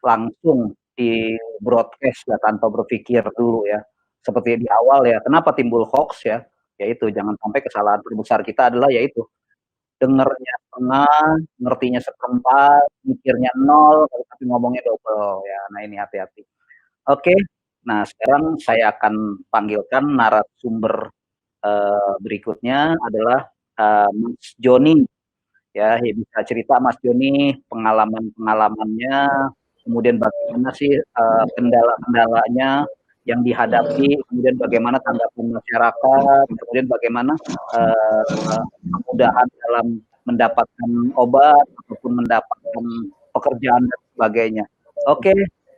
langsung di broadcast ya tanpa berpikir dulu ya. Seperti di awal ya, kenapa timbul hoax ya? Yaitu jangan sampai kesalahan terbesar kita adalah yaitu dengernya setengah, ngertinya seperempat, mikirnya nol, tapi ngomongnya double ya. Nah ini hati-hati. Oke, Nah, sekarang saya akan panggilkan narasumber berikutnya adalah Mas Joni. Ya, bisa cerita Mas Joni pengalaman-pengalamannya, kemudian bagaimana sih kendala-kendalanya yang dihadapi, kemudian bagaimana tanggapan masyarakat, kemudian bagaimana kemudahan dalam mendapatkan obat ataupun mendapatkan pekerjaan dan sebagainya. Oke,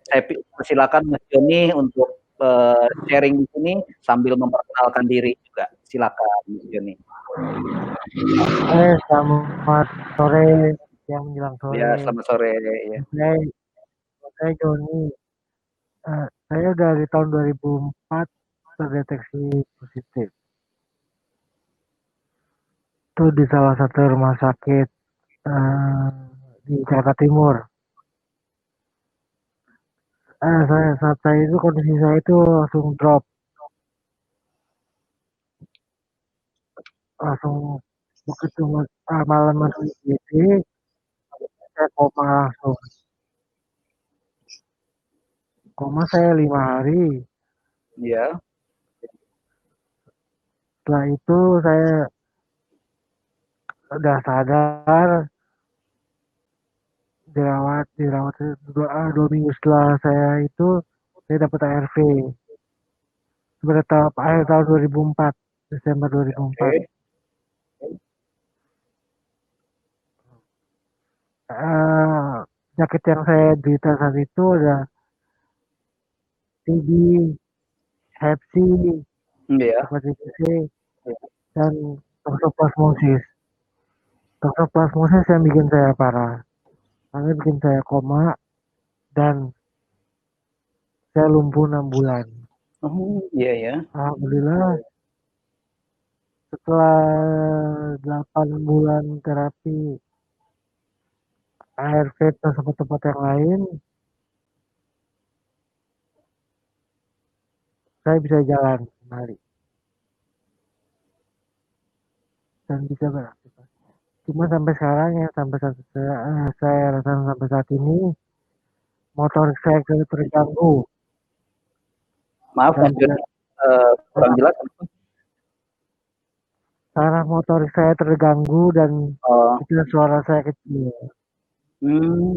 saya persilakan Mas Joni untuk sharing di sini sambil memperkenalkan diri juga. Silakan Mas Joni. Selamat sore, yang menjelang Ya, sore. selamat sore. Ya. Saya Joni. Saya dari tahun 2004 terdeteksi positif. Itu di salah satu rumah sakit di Jakarta Timur. Saat saya itu kondisi saya itu langsung drop, langsung begitu malam masuk IGD, saya koma saya 5 hari. Ya. Setelah itu saya udah sadar, dirawat 2 minggu setelah saya dapat ARV pada akhir tahun 2004, Desember 2004. Okay. Penyakit yang saya derita saat itu ada TB, Hep C, hepatitis C, dan toksoplasmosis. Toksoplasmosis yang bikin saya parah, karena bikin saya koma dan saya lumpuh 6 bulan. Oh iya ya. Alhamdulillah setelah 8 bulan terapi ARV atau tempat yang lain, saya bisa jalan kembali dan bisa beraktivitas. Cuma sampai sekarang ya, saya rasakan sampai saat ini, motorik saya terganggu. Maaf Mas Joni, kurang jelas. Saraf motorik saya terganggu dan suara saya kecil.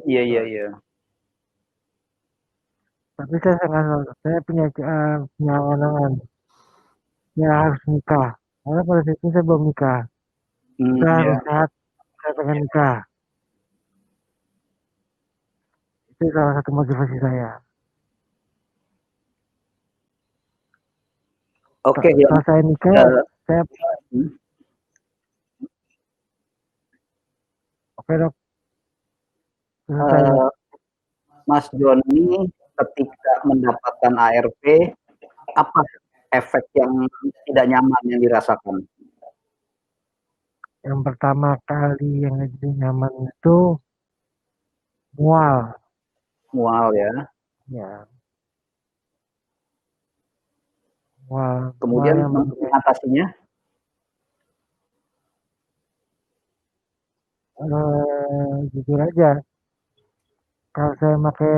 Iya. Tapi saya punya angan-angan. Ya harus nikah. Karena pada saat itu saya belum nikah. Saya harus sehat, saya pengen nikah. Itu salah satu motivasi saya. Oke, setelah saya nikah, Oke dok. Mas Joni ketika mendapatkan ARV, apa efek yang tidak nyaman yang dirasakan? Yang pertama kali yang jadi nyaman itu mual. Mual ya. Ya. Mual. Kemudian mengatasinya? Jujur aja, kalau saya pakai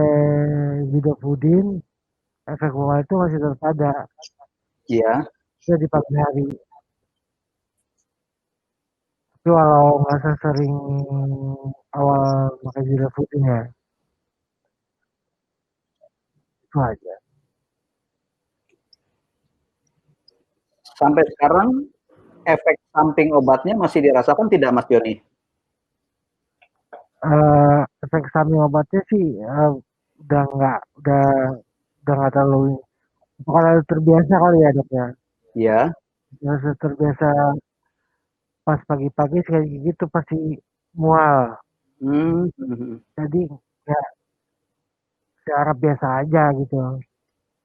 Zidofudin, efek mual itu masih tetap ada. Iya. Itu di pagi hari. Tapi walau nggak sesering awal pakai Zidofudin ya, itu aja. Sampai sekarang efek samping obatnya masih dirasakan tidak Mas Joni? Efek samping obatnya sih udah nggak terlalu, kalau terbiasa kali ya dok ya. Iya. Sudah terbiasa pas pagi-pagi sekali gitu pasti mual. Jadi ya secara biasa aja gitu.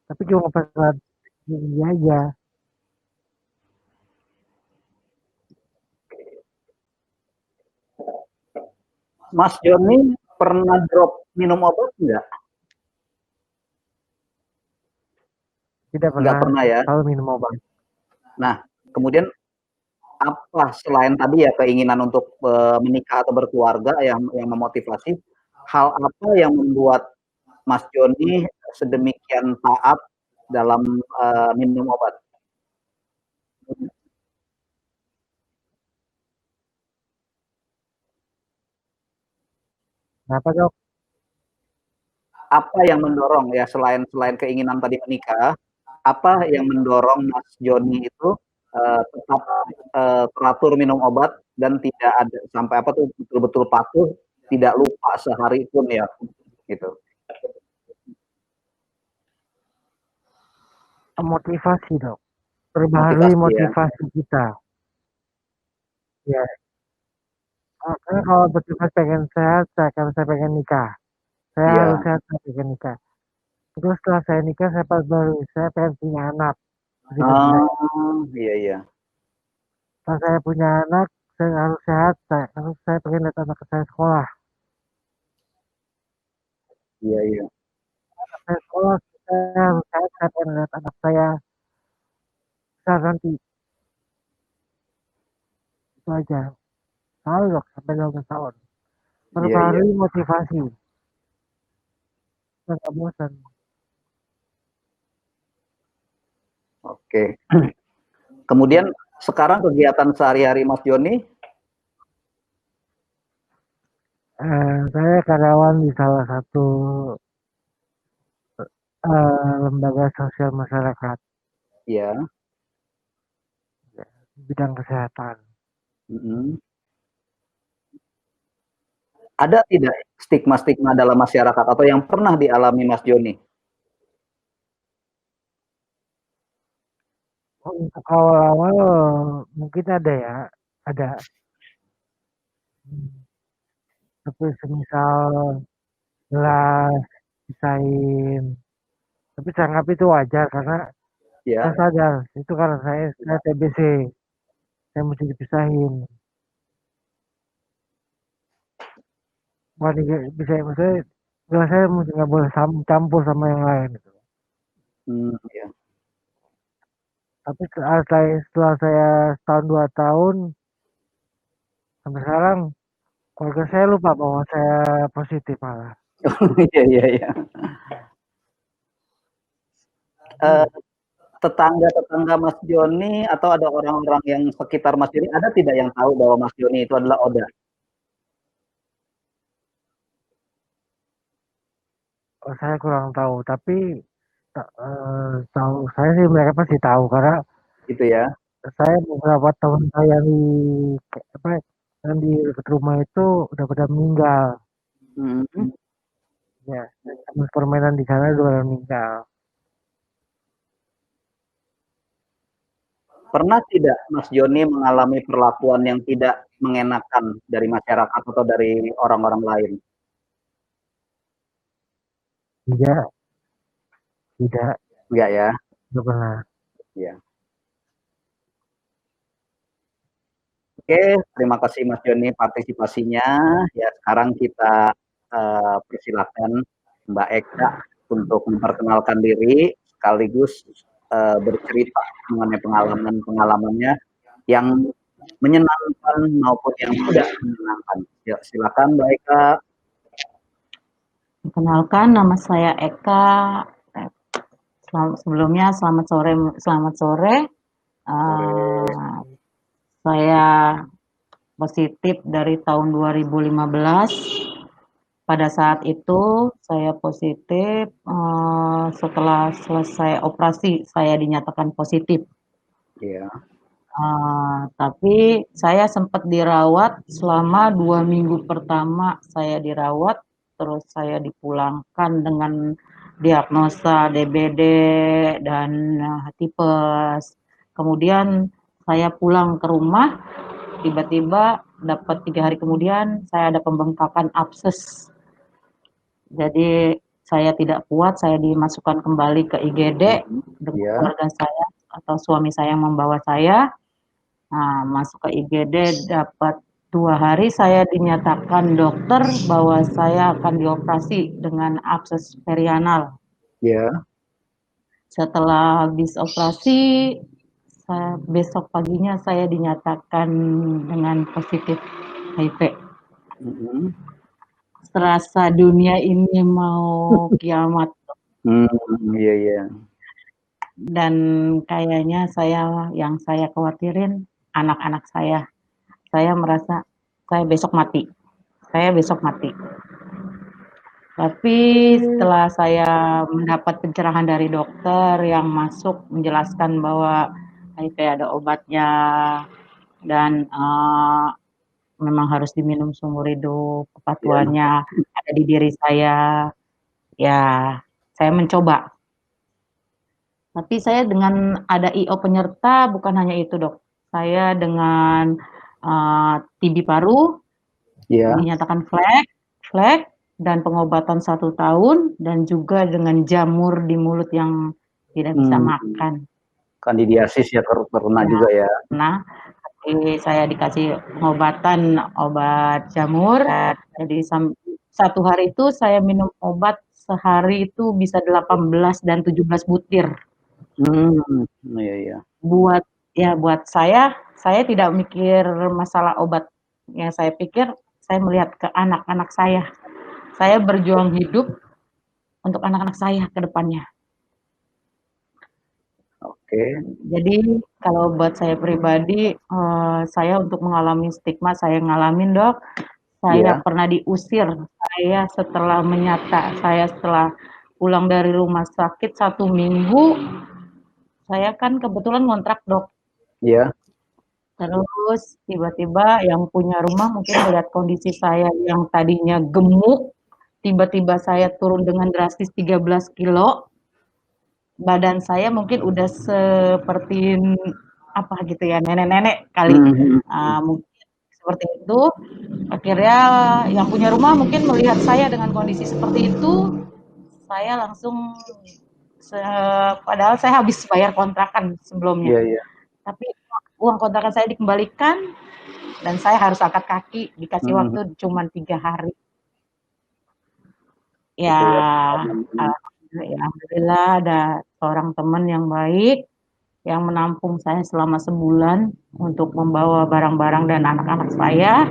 Tapi cuma pas ini aja. Mas Joni pernah drop minum obat enggak? Tidak pernah. Enggak pernah ya. Kalau minum obat. Nah, kemudian apa selain tadi ya keinginan untuk menikah atau berkeluarga yang memotivasi, hal apa yang membuat Mas Joni sedemikian taat dalam minum obat? Kenapa dok? Apa yang mendorong ya selain keinginan tadi menikah, apa yang mendorong Mas Joni itu tetap teratur minum obat dan tidak ada sampai apa tuh betul-betul patuh, tidak lupa sehari pun ya, gitu. Motivasi dok, perbaharui motivasi ya. Kita. Ya. Karena kalau motivasi pengen sehat, saya pengen nikah. Saya harus sehat, saya pengen nikah. Terus setelah saya nikah, saya pengen punya anak. Iya. Setelah saya punya anak, saya harus sehat, saya pengen lihat anak saya sekolah. Iya. Anak saya sekolah, saya harus sehat, saya pengen lihat anak saya besar nanti. Itu aja. Tahu dok, sampai 12 tahun. Perbaharui motivasi. Saya nggak bosan. Oke. Kemudian sekarang kegiatan sehari-hari Mas Joni? Saya karyawan di salah satu lembaga sosial masyarakat. Iya. Bidang kesehatan. Ada tidak stigma-stigma dalam masyarakat atau yang pernah dialami Mas Joni? Untuk awal-awal mungkin ada ya, ada. Tapi semisal gelas, pisahin. Tapi saya anggap itu wajar karena saya sadar itu karena saya TBC, saya mesti dipisahin. Bisa maksudnya gelas saya mesti nggak boleh campur sama yang lain. Gitu. Ya. Tapi setelah saya setahun 2 tahun sampai sekarang keluarga saya lupa bahwa saya positif malah. Iya. Tetangga Mas Joni atau ada orang-orang yang sekitar Mas Joni ada tidak yang tahu bahwa Mas Joni itu adalah Oda? Saya kurang tahu, tapi tahu saya sih mereka pasti tahu karena gitu ya. Saya beberapa tahun saya di dekat rumah itu udah pada meninggal. Ya, teman permainan di sana udah pada meninggal. Pernah tidak Mas Joni mengalami perlakuan yang tidak mengenakan dari masyarakat atau dari orang-orang lain? Tidak. Enggak ya? Tidak pernah. Ya. Oke, terima kasih Mas Joni partisipasinya. Ya, sekarang kita persilakan Mbak Eka untuk memperkenalkan diri sekaligus bercerita mengenai pengalamannya yang menyenangkan maupun yang tidak menyenangkan. Ya, silakan Mbak Eka. Perkenalkan, nama saya Eka. Sebelumnya selamat sore. Saya positif dari tahun 2015. Pada saat itu saya positif, setelah selesai operasi saya dinyatakan positif. Iya. Tapi saya sempat dirawat selama 2 minggu pertama saya dirawat, terus saya dipulangkan dengan diagnosa DBD dan tipes. Kemudian saya pulang ke rumah, tiba-tiba dapat 3 hari kemudian saya ada pembengkakan abses. Jadi saya tidak kuat, saya dimasukkan kembali ke IGD dengan keluarga saya atau suami saya yang membawa saya. Nah, masuk ke IGD dapat 2 hari saya dinyatakan dokter bahwa saya akan dioperasi dengan abses perianal. Iya. Setelah habis operasi, besok paginya saya dinyatakan dengan positif HIV. Serasa dunia ini mau kiamat. Iya. dan kayaknya yang saya khawatirin anak-anak saya. Saya merasa saya besok mati. Tapi setelah saya mendapat pencerahan dari dokter yang masuk menjelaskan bahwa HIV ada obatnya dan memang harus diminum seumur hidup, kepatuhannya ada di diri saya, ya saya mencoba. Tapi saya dengan ada IO penyerta bukan hanya itu, Dok. Saya dengan TB paru dinyatakan flek dan pengobatan 1 tahun dan juga dengan jamur di mulut yang tidak bisa makan. Kandidiasis ya terkena juga ya. Nah, saya dikasih pengobatan obat jamur. Jadi 1 hari itu saya minum obat sehari itu bisa 18 dan 17 butir. Iya. Buat saya tidak mikir masalah obat. Yang saya pikir saya melihat ke anak-anak saya. Saya berjuang hidup untuk anak-anak saya ke depannya. Oke. Jadi kalau buat saya pribadi, saya untuk mengalami stigma saya ngalamin, Dok. Saya pernah diusir. Saya setelah pulang dari rumah sakit 1 minggu, saya kan kebetulan ngontrak, Dok. Iya. Terus tiba-tiba yang punya rumah mungkin melihat kondisi saya yang tadinya gemuk, tiba-tiba saya turun dengan drastis 13 kilo. Badan saya mungkin udah seperti apa gitu ya, nenek-nenek kali. Mungkin seperti itu. Akhirnya yang punya rumah mungkin melihat saya dengan kondisi seperti itu, saya langsung padahal saya habis bayar kontrakan sebelumnya. Iya. Tapi uang kontrakan saya dikembalikan dan saya harus angkat kaki, dikasih waktu cuma 3 hari. Alhamdulillah ada seorang teman yang baik yang menampung saya selama sebulan untuk membawa barang-barang dan anak-anak saya.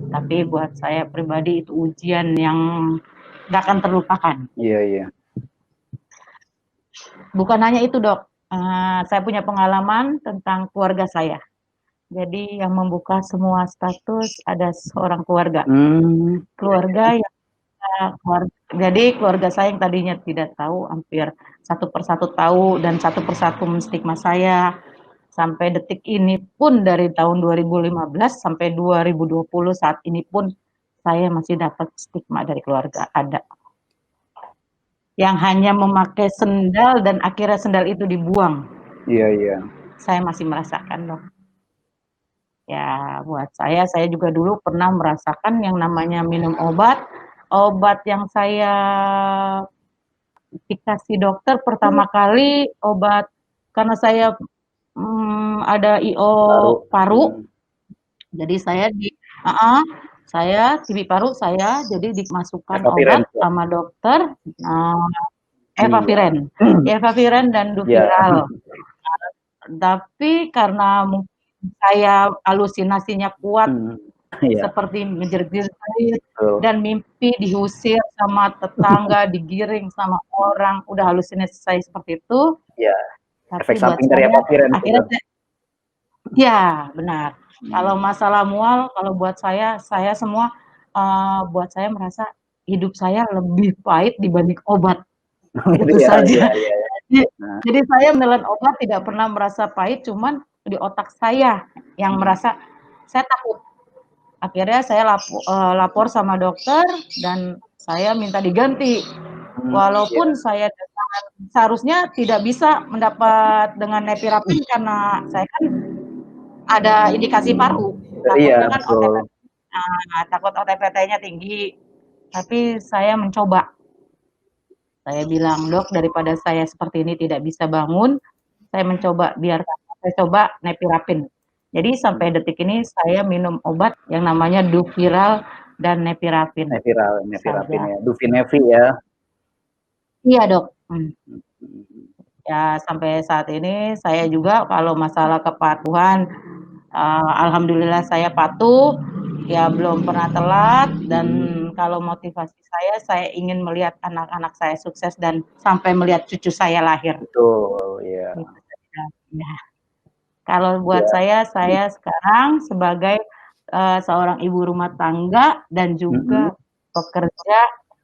Tapi buat saya pribadi itu ujian yang nggak akan terlupakan. Iya. Bukan hanya itu, Dok. Saya punya pengalaman tentang keluarga saya. Jadi yang membuka semua status ada seorang keluarga. Jadi keluarga saya yang tadinya tidak tahu, hampir satu persatu tahu dan satu persatu menstigma saya. Sampai detik ini pun dari tahun 2015 sampai 2020 saat ini pun saya masih dapat stigma dari keluarga, ada. Yang hanya memakai sendal dan akhirnya sendal itu dibuang. Iya. Saya masih merasakan, Dok. Ya, buat saya juga dulu pernah merasakan yang namanya minum obat yang saya dikasih dokter pertama kali obat karena saya ada IO paru. Jadi saya TB paru saya jadi dimasukkan obat sama dokter Evaviren dan Duviral. Tapi karena mungkin saya halusinasinya kuat seperti menjerit-jerit dan mimpi diusir sama tetangga, digiring sama orang, udah halusinasi saya seperti itu. Iya. Efek samping dari Evaviren. Ya, benar. Kalau masalah mual, kalau buat saya semua buat saya merasa hidup saya lebih pahit dibanding obat. Itu saja. Jadi saya menelan obat tidak pernah merasa pahit, cuman di otak saya yang merasa saya takut. Akhirnya saya lapor sama dokter dan saya minta diganti. Walaupun saya seharusnya tidak bisa mendapat dengan Nevirapin karena saya kan ada indikasi paru. Takutnya kan takut OTPT-nya tinggi. Tapi saya mencoba. Saya bilang, "Dok, daripada saya seperti ini tidak bisa bangun, saya mencoba saya coba Nevirapin." Jadi sampai detik ini saya minum obat yang namanya Duviral dan Nevirapin. Nevirapin ya. Duvinevi ya. Iya, Dok. Ya, sampai saat ini saya juga kalau masalah kepatuhan alhamdulillah saya patuh, ya belum pernah telat dan kalau motivasi saya ingin melihat anak-anak saya sukses dan sampai melihat cucu saya lahir. Betul, ya. Gitu saja. Ya. Kalau buat Ya. saya sekarang sebagai seorang ibu rumah tangga dan juga pekerja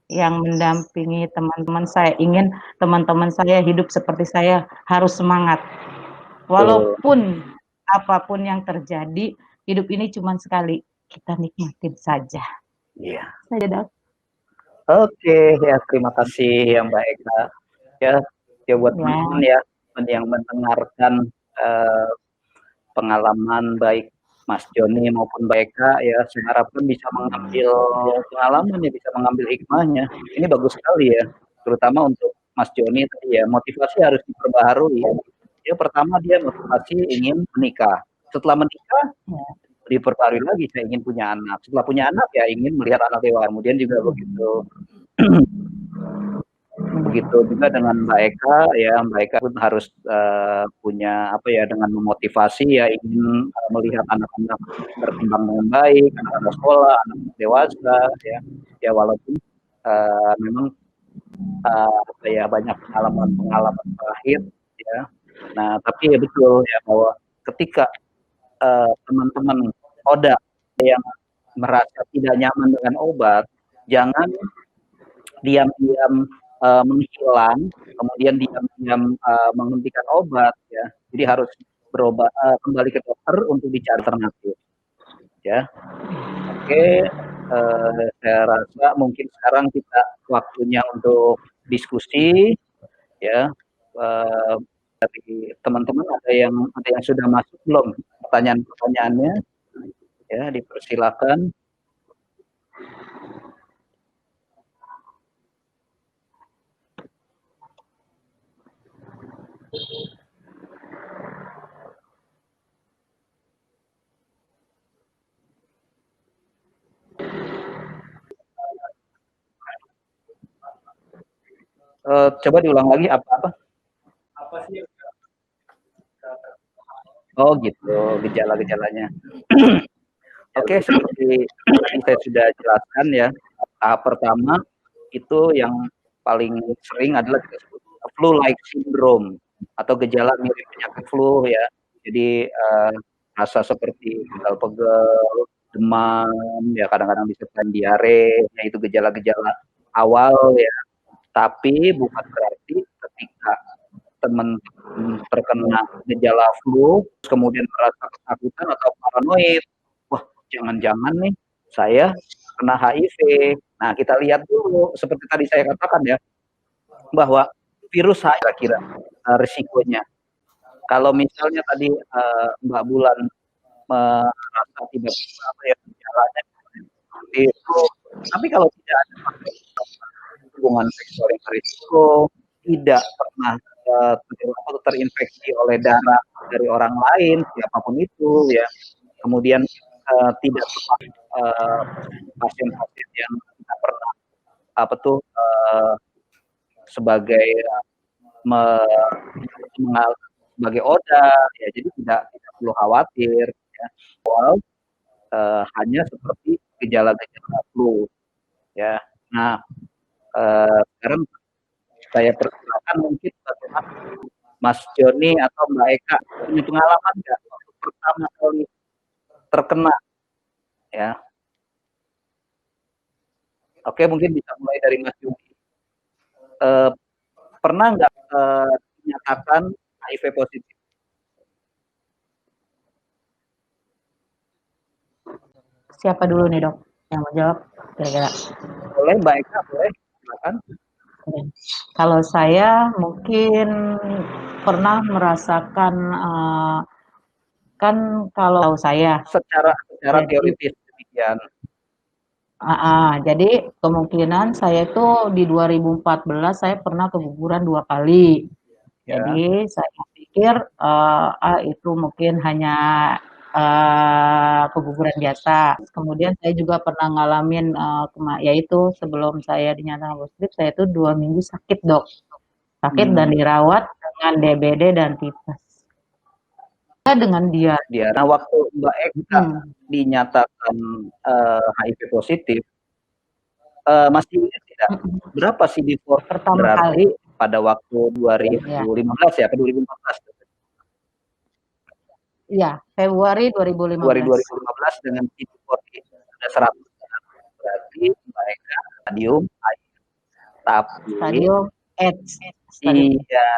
yang mendampingi teman-teman saya, ingin teman-teman saya hidup seperti saya, harus semangat. Walaupun apapun yang terjadi, hidup ini cuma sekali, kita nikmatin saja. Iya. Saja, Dok. Oke, ya terima kasih yang Mbak Eka. Ya buat teman-teman ya yang mendengarkan pengalaman baik Mas Joni maupun Mbak Eka ya, saya harapkan bisa mengambil pengalamannya, bisa mengambil hikmahnya. Ini bagus sekali ya, terutama untuk Mas Joni tadi ya, motivasi harus diperbaharui. Ya pertama dia motivasi ingin menikah. Setelah menikah diperbarui lagi, saya ingin punya anak. Setelah punya anak ya ingin melihat anak dewasa. Kemudian juga begitu juga dengan Mbak Eka ya, Mbak Eka pun harus punya apa ya, dengan memotivasi ya, ingin melihat anak-anak berkembang dengan baik, anak-anak sekolah, anak dewasa ya walaupun memang apa ya, banyak pengalaman terakhir ya. Nah tapi ya betul ya, bahwa ketika teman-teman ODA yang merasa tidak nyaman dengan obat, jangan diam-diam menghilang, kemudian diam-diam menghentikan obat ya. Jadi harus berobat, kembali ke dokter untuk dicari alternatif ya. Oke, saya rasa mungkin sekarang kita waktunya untuk diskusi ya. Dari teman-teman ada yang sudah masuk belum pertanyaan-pertanyaannya ya, dipersilakan. Coba diulang lagi apa sih? Oh gitu, gejala-gejalanya. Oke, seperti tadi saya sudah jelaskan ya, tahap pertama itu yang paling sering adalah flu-like syndrome atau gejala mirip penyakit flu ya. Jadi rasa seperti pegal-pegal, demam, ya kadang-kadang disertai diare, ya itu gejala-gejala awal ya. Tapi bukan berarti ketika teman terkena gejala flu, kemudian merasa ketakutan atau paranoid. Wah, jangan-jangan nih saya kena HIV. Nah, kita lihat dulu, seperti tadi saya katakan ya, bahwa virus HIV kira risikonya. Kalau misalnya tadi Mbak Bulan merasa tiba-tiba apa ya gejalanya seperti itu, tapi kalau tidak ada hubungan seksual yang berisiko, tidak pernah terinfeksi oleh darah dari orang lain, siapapun itu ya, kemudian tidak pasien-pasien yang tidak pernah sebagai sebagai ODA ya, jadi tidak perlu khawatir ya. Hanya seperti gejala-gejala flu ya. Nah sekarang saya persilakan mungkin bagaimana Mas Joni atau Mbak Eka punya pengalaman nggak waktu pertama kali terkena ya. Oke, mungkin bisa mulai dari Mas Joni. Pernah nggak dinyatakan HIV positif? Siapa dulu nih, Dok, yang mau jawab kira-kira? Boleh Mbak Eka, boleh, silakan. Kalau saya mungkin pernah merasakan kan kalau saya secara teoritis demikian. Jadi kemungkinan saya itu di 2014 saya pernah keguguran 2 kali. Ya. Jadi saya pikir itu mungkin hanya keguguran biasa. Kemudian saya juga pernah ngalamin yaitu sebelum saya dinyatakan positif, saya itu 2 minggu sakit, Dok. Sakit dan dirawat dengan DBD dan tipes. Dengan dia. Nah, waktu Mbak Eka dinyatakan HIV positif, masih ingat tidak, berapa CD4 Pertama berarti kali. pada waktu Ya. 2015 ya, atau 2014? Iya, Februari 2015. 2015 dengan CD4 sudah 100 berarti mereka stadium air. Tapi Stadium AIDS. iya,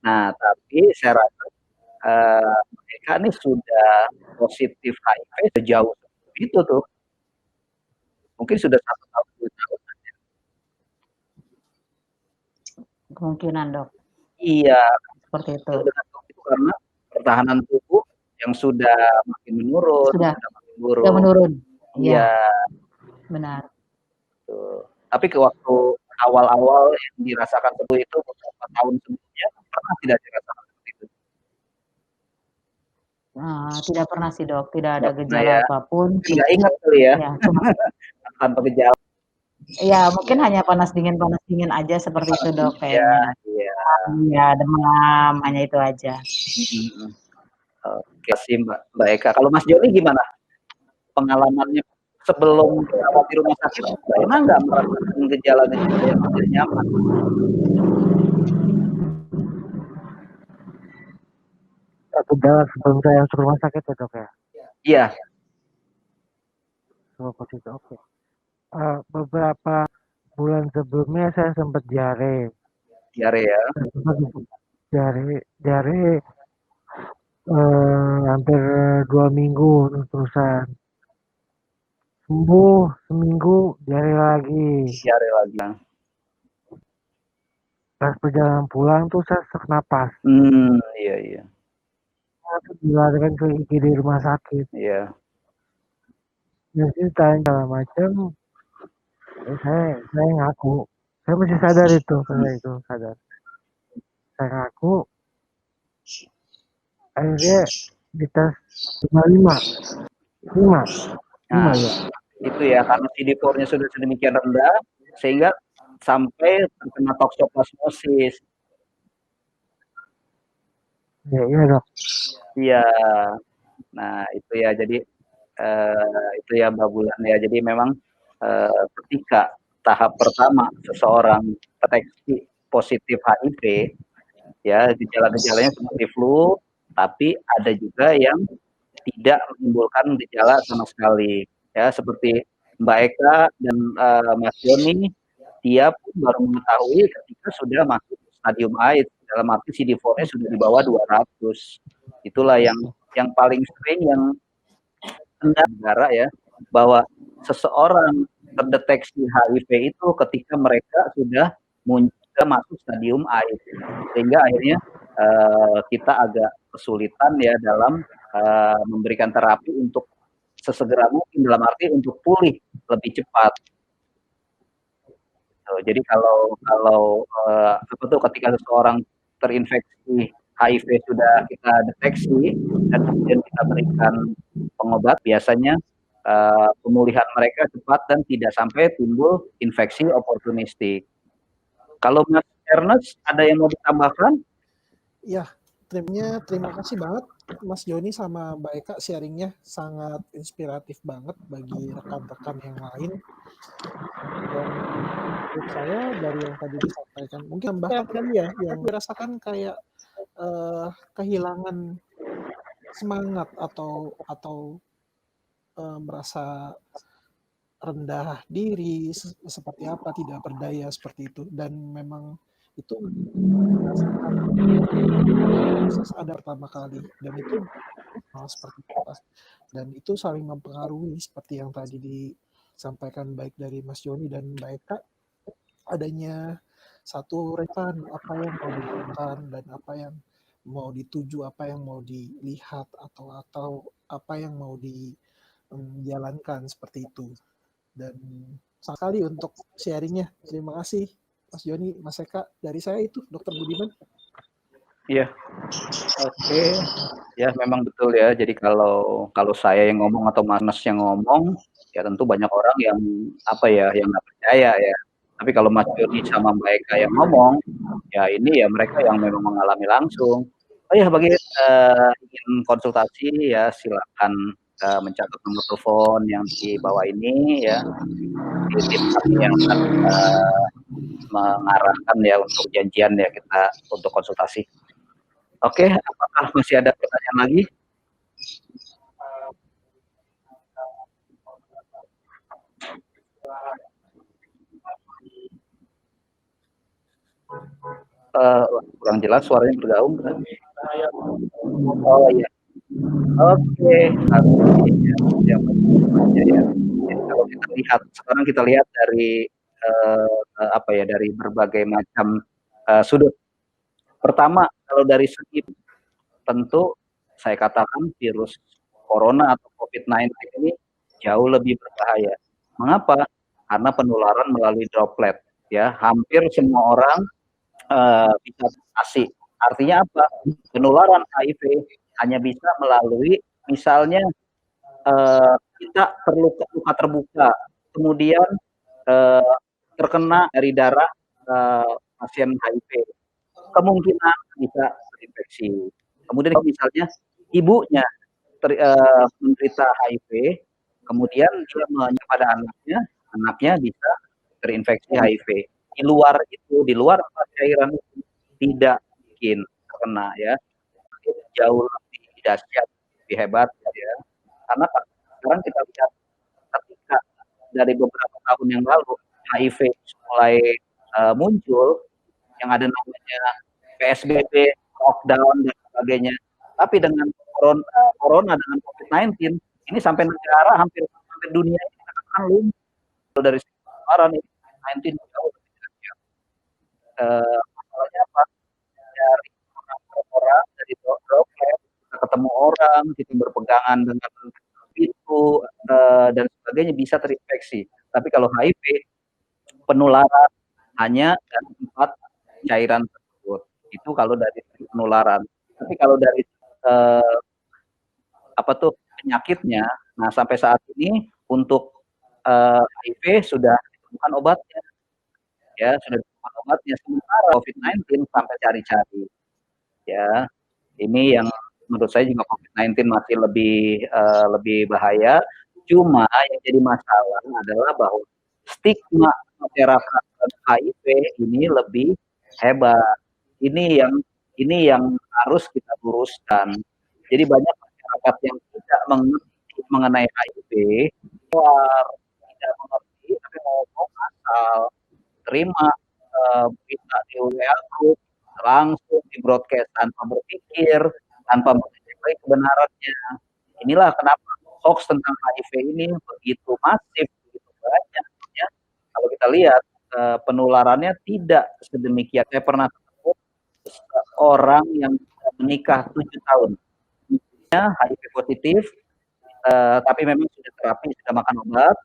nah tapi saya rasa mereka ini sudah positif HIV sejauh itu tuh. Mungkin sudah 1 tahun, 2 tahun. Kemungkinan, Dok. Iya. Seperti itu. Itu karena pertahanan tubuh yang sudah makin menurun. Sudah menurun. Iya. Benar. Tuh. Tapi ke waktu awal-awal yang dirasakan seperti itu beberapa tahun sebelumnya, pernah tidak dirasakan seperti itu? Tidak pernah sih, Dok. Tidak ada Nggak gejala ya. apapun. Nggak ingat kali ya? Ya, cuma tanpa gejala. Iya, mungkin hanya panas dingin aja seperti itu, Dok, kayaknya. Iya. Iya, demam, hanya itu aja. Oke sih Mbak Eka. Kalau Mas Joni gimana pengalamannya sebelum dirawat di rumah sakit? Pernah nggak merasakan gejala-gejala yang tidak nyaman? Gejala sebelum saya masuk rumah sakit ya, Dok ya? Iya. Positif, oke. Beberapa bulan sebelumnya saya sempat diare. Diare ya? Diare hampir 2 minggu terusan. Sembuh seminggu, diare lagi. Pas perjalanan pulang tuh saya sesak napas. Iya. Aku dilarikan ke IGD rumah sakit. Iya. Dan ditanya segala macam, saya ngaku, saya masih sadar itu, sadar. Saya ngaku, akhirnya dites 5 ya. Itu ya, karena CD4-nya sudah sedemikian rendah, sehingga sampai terkena toksoplasmosis. Iya, Dok. Iya. Nah, itu ya, jadi itu ya Mbak Bulan ya. Jadi memang ketika tahap pertama seseorang terdeteksi positif HIV, ya gejala-gejalanya seperti flu, tapi ada juga yang tidak menimbulkan gejala sama sekali. Ya, seperti Mbak Eka dan Mas Joni, dia pun baru mengetahui ketika sudah masuk stadium AIDS, dalam arti CD4-nya sudah di bawah 200. Itulah yang paling sering yang negara ya, bahwa seseorang terdeteksi HIV itu ketika mereka sudah masuk stadium AIDS, sehingga akhirnya kita agak kesulitan ya dalam memberikan terapi untuk sesegera mungkin, dalam arti untuk pulih lebih cepat. Jadi kalau ketika seseorang terinfeksi HIV sudah kita deteksi dan kemudian kita berikan pengobat, biasanya pemulihan mereka cepat dan tidak sampai timbul infeksi oportunistik. Kalau Mas Ernest ada yang mau ditambahkan? Ya, terima kasih banget Mas Joni sama Mbak Eka, sharingnya sangat inspiratif banget bagi rekan-rekan yang lain. Dan menurut saya dari yang tadi disampaikan, mungkin bahkan tadi ya yang dirasakan kayak kehilangan semangat atau merasa rendah diri, seperti apa, tidak berdaya seperti itu, dan memang itu merasakan proses ada pertama kali, dan itu seperti apa, dan itu saling mempengaruhi seperti yang tadi disampaikan baik dari Mas Joni dan Mbak Eka, adanya satu rekan apa yang mau dilakukan dan apa yang mau dituju, apa yang mau dilihat atau apa yang mau dijalankan seperti itu. Dan sekali untuk sharingnya, terima kasih Mas Joni, Mas Eka. Dari saya itu Dr. Budiman. Iya, oke. Ya memang betul ya. Jadi kalau saya yang ngomong atau Mas yang ngomong, ya tentu banyak orang yang yang nggak percaya ya. Tapi kalau Mas Joni sama Mbak Eka yang ngomong, ya ini ya mereka yang memang mengalami langsung. Oh ya, bagi ingin konsultasi ya silakan mencatat nomor telepon yang di bawah ini ya. Tim kami yang akan mengarahkan ya untuk janjian ya kita untuk konsultasi. Oke, apakah masih ada pertanyaan lagi? Kurang jelas suaranya bergaung. Oh iya. Oke. Ya. Kalau kita lihat sekarang kita lihat dari apa ya, dari berbagai macam sudut. Pertama, kalau dari segi tentu saya katakan virus corona atau COVID-19 ini jauh lebih berbahaya. Mengapa? Karena penularan melalui droplet ya. Hampir semua orang bisa terasi. Artinya apa? Penularan HIV hanya bisa melalui misalnya kita perlu luka terbuka, kemudian terkena dari darah pasien HIV, kemungkinan bisa terinfeksi. Kemudian misalnya ibunya menderita HIV, kemudian dia menanya pada anaknya bisa terinfeksi HIV. Di luar itu, di luar cairan itu tidak mungkin terkena ya. Itu jauh lebih dahsyat, lebih hebat ya. Karena sekarang kita lihat ketika dari beberapa tahun yang lalu HIV mulai muncul, yang ada namanya PSBB, lockdown dan sebagainya. Tapi dengan corona dengan COVID-19 ini sampai negara hampir dunia ini akan lumpuh dari penularan ini COVID-19 jauh lebih dahsyat. Masalahnya apa? Dari orang ke orang, dari droplet, kita ketemu orang, kita berpegangan dengan pintu dan sebagainya bisa terinfeksi. Tapi kalau HIV penularan hanya dari 4 cairan tersebut. Itu kalau dari penularan. Tapi kalau dari penyakitnya, nah sampai saat ini untuk HIV sudah ditemukan obatnya. Ya, sudah ditemukan obatnya. Sementara COVID-19 sampai cari-cari. Ya, ini yang menurut saya juga COVID-19 masih lebih bahaya. Cuma yang jadi masalah adalah bahwa stigma masyarakat HIV ini lebih hebat. Ini yang harus kita luruskan. Jadi banyak masyarakat yang tidak mengerti mengenai HIV, tidak mengerti tapi ngomong asal terima berita di WA group langsung di broadcast tanpa berpikir, tanpa mengetahui kebenarannya. Inilah kenapa hoax tentang HIV ini begitu masif, begitu banyak ya. Kalau kita lihat penularannya tidak sedemikian. Saya pernah ketemu orang yang menikah 7 tahun, HIV positif, tapi memang sudah terapi, sudah makan obat,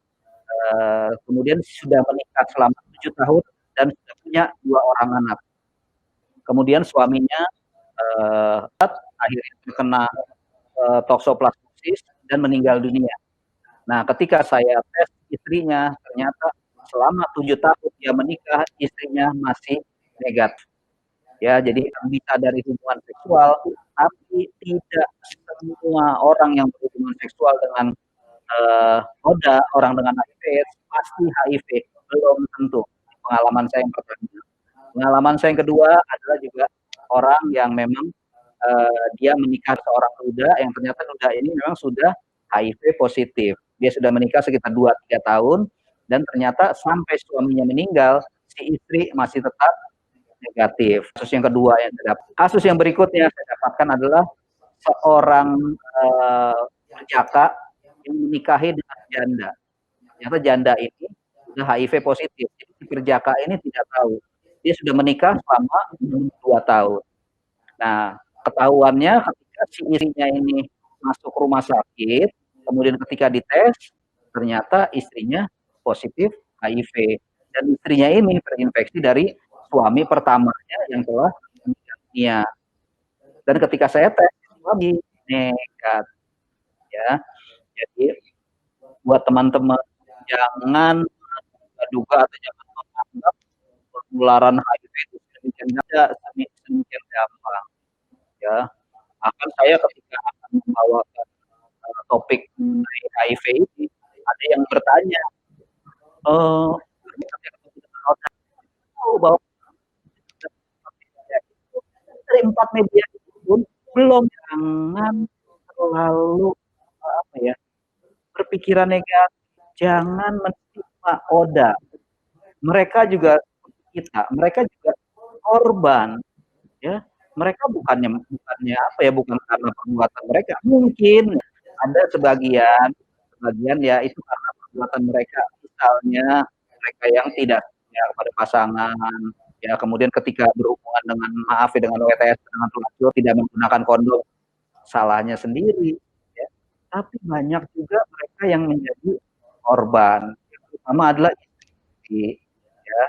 kemudian sudah menikah selama 7 tahun dan sudah punya 2 orang anak. Kemudian suaminya akhirnya terkena toksoplasmosis dan meninggal dunia. Nah, ketika saya tes istrinya, ternyata selama 7 tahun dia menikah, istrinya masih negatif. Ya, jadi bisa dari hubungan seksual, tapi tidak semua orang yang berhubungan seksual dengan orang dengan HIV pasti HIV, belum tentu. Pengalaman saya yang pertama. Pengalaman saya yang kedua adalah juga orang yang memang dia menikah seorang duda yang ternyata duda ini memang sudah HIV positif. Dia sudah menikah sekitar 2-3 tahun dan ternyata sampai suaminya meninggal si istri masih tetap negatif. Kasus yang kedua yang saya dapat. Kasus yang berikutnya saya dapatkan adalah seorang perjaka yang menikahi dengan janda. Ternyata janda ini sudah HIV positif. Jadi si perjaka ini tidak tahu. Dia sudah menikah selama 2 tahun. Nah, ketahuannya ketika si istrinya ini masuk rumah sakit, kemudian ketika dites, ternyata istrinya positif HIV. Dan istrinya ini terinfeksi dari suami pertamanya yang telah meninggal dunia. Dan ketika saya tes, suami negatif. Ya, jadi buat teman-teman jangan duga atau jangan menganggap penularan HIV itu sedemikian gampang. Ya, akan saya ketika akan membawakan topik HIV ini, ada yang bertanya, bahwa dari 4 media itu pun belum, jangan terlalu apa ya, berpikiran negatif, jangan menstigma ODA. Mereka juga kita, mereka juga korban, ya. Mereka bukannya apa ya, bukan karena perbuatan mereka. Mungkin ada sebagian ya itu karena perbuatan mereka. Misalnya mereka yang tidak setia kepada pasangan, ya kemudian ketika berhubungan dengan dengan WTS dengan pelacur tidak menggunakan kondom, salahnya sendiri, ya. Tapi banyak juga mereka yang menjadi korban. Yang pertama adalah istri, ya.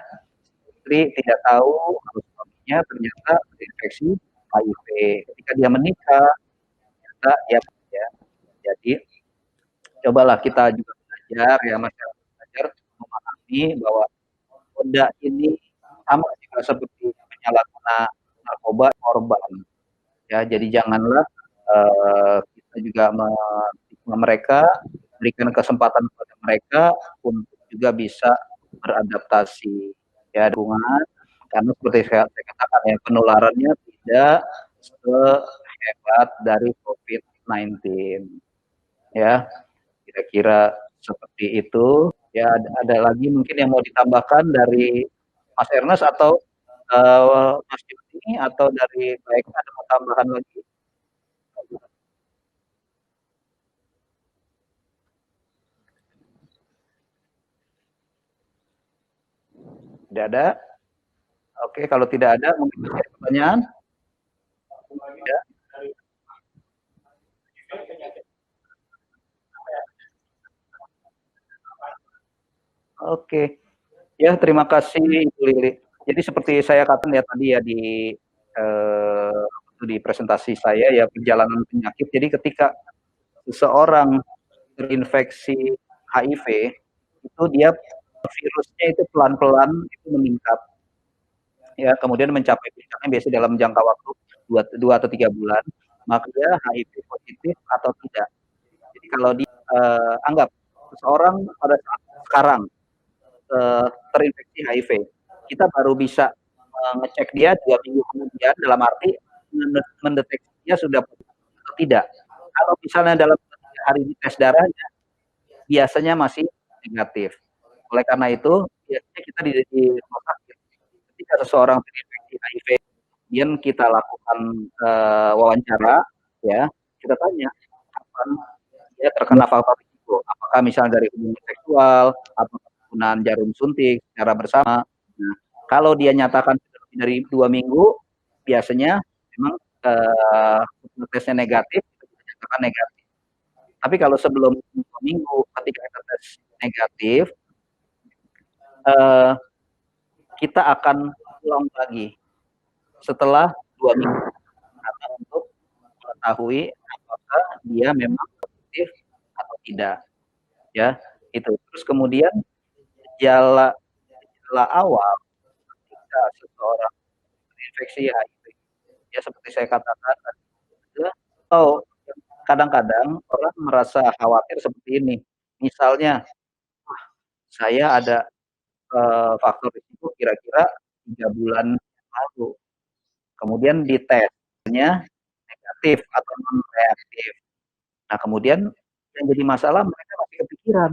Istri tidak tahu kalau suaminya ternyata terinfeksi HIV. Ketika dia menikah, ternyata dia ya. Jadi cobalah kita juga belajar, ya masyarakat belajar memahami bahwa ODA ini sama juga seperti penyalahguna narkoba korban. Ya, jadi janganlah kita juga mereka, berikan kesempatan kepada mereka untuk juga bisa beradaptasi, ya lingkungan, karena seperti saya katakan ya, penularannya tidak sehebat dari COVID-19, ya kira-kira seperti itu. Ya ada lagi mungkin yang mau ditambahkan dari Mas Ernest atau Mas Joni, atau dari baik ada mau tambahan lagi? Tidak ada? Oke, kalau tidak ada mungkin ada pertanyaan? Ya. Oke, ya terima kasih Ibu Lili. Jadi seperti saya katakan ya tadi ya di presentasi saya ya, perjalanan penyakit. Jadi ketika seseorang terinfeksi HIV itu dia virusnya itu pelan-pelan itu meningkat, ya kemudian mencapai puncaknya biasanya dalam jangka waktu 2 atau 3 bulan, maka dia HIV positif atau tidak. Jadi kalau dianggap seseorang pada saat sekarang terinfeksi HIV, kita baru bisa ngecek dia 2 minggu kemudian, dalam arti mendeteksi dia sudah positif atau tidak. Kalau misalnya dalam 3 hari di tes darahnya, biasanya masih negatif. Oleh karena itu, biasanya kita di rumah sakit, ketika seseorang terinfeksi HIV, kemudian kita lakukan wawancara, ya, kita tanya kapan dia terkena faktor risiko, apakah misalnya dari hubungan seksual, apakah penggunaan jarum suntik secara bersama. Nah, kalau dia nyatakan dari 2 minggu, biasanya memang tesnya negatif, kita nyatakan negatif. Tapi kalau sebelum 2 minggu ketika kita tes negatif, kita akan ulang lagi setelah 2 minggu karena untuk mengetahui apakah dia memang positif atau tidak, ya itu. Terus kemudian gejala awal ketika seseorang terinfeksi HIV, ya seperti saya katakan tadi, atau kadang-kadang orang merasa khawatir seperti ini, misalnya, saya ada faktor risiko kira-kira 3 bulan lalu, kemudian ditesnya negatif atau non reaktif. Nah kemudian yang jadi masalah, mereka masih kepikiran,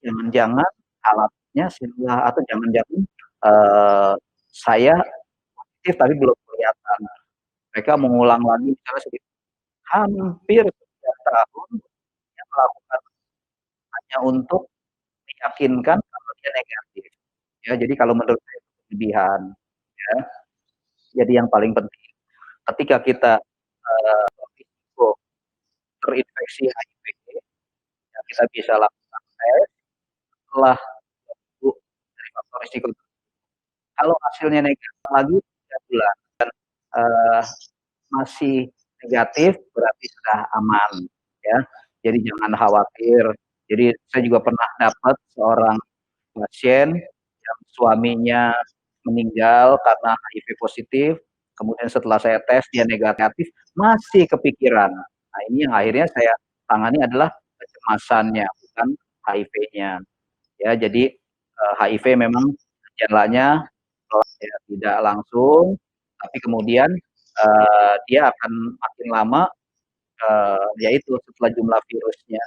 jangan-jangan alatnya salah, atau jangan-jangan saya positif tapi belum kelihatan. Mereka mengulang lagi misalnya hampir setiap tahun dia melakukan hanya untuk meyakinkan kalau dia negatif. Ya, jadi kalau menurut saya berlebihan. Ya. Jadi yang paling penting ketika kita risiko terinfeksi HIV, ya kita bisa lakukan tes setelah dari faktor risiko. Kalau hasilnya negatif lagi 3 bulan dan masih negatif, berarti sudah aman, ya. Jadi jangan khawatir. Jadi saya juga pernah dapat seorang pasien yang suaminya meninggal karena HIV positif, kemudian setelah saya tes dia negatif, masih kepikiran. Nah ini yang akhirnya saya tangani adalah kecemasannya, menyembuhkan HIV-nya. Ya, jadi HIV memang gejalanya ya tidak langsung, tapi kemudian dia akan makin lama yaitu setelah jumlah virusnya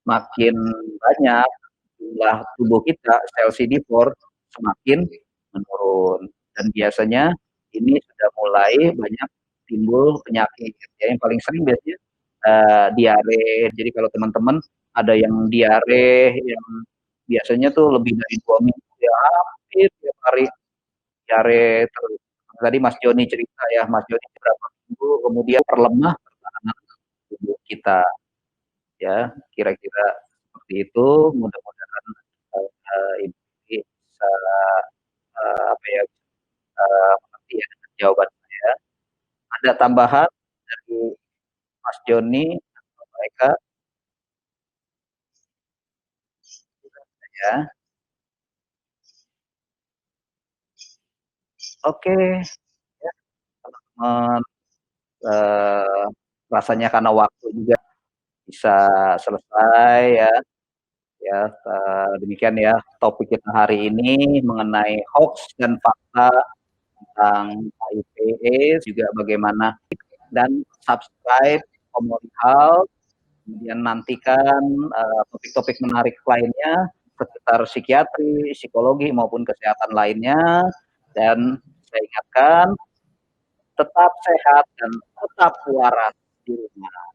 makin banyak, jumlah tubuh kita sel CD4 semakin menurun dan biasanya ini sudah mulai banyak timbul penyakit ya, yang paling sering biasanya diare. Jadi kalau teman-teman ada yang diare yang biasanya tuh lebih dari 2 minggu ya, hampir tiap hari diare terus. Tadi Mas Joni cerita ya, Mas Joni berapa minggu kemudian perlemah pertahanan tubuh kita ya, kira-kira seperti itu. Mudah-mudahan ini bisa apa ya, mengerti ya dengan jawaban saya. Ada tambahan dari Mas Joni atau Mbak Eka? Ya. Oke, ya teman-teman, rasanya karena waktu juga bisa selesai ya. Ya, demikian ya topik kita hari ini mengenai hoax dan fakta tentang HIV/AIDS, juga bagaimana dan subscribe Omori Health, kemudian nantikan topik-topik menarik lainnya seputar psikiatri, psikologi maupun kesehatan lainnya. Dan saya ingatkan tetap sehat dan tetap waras di rumah.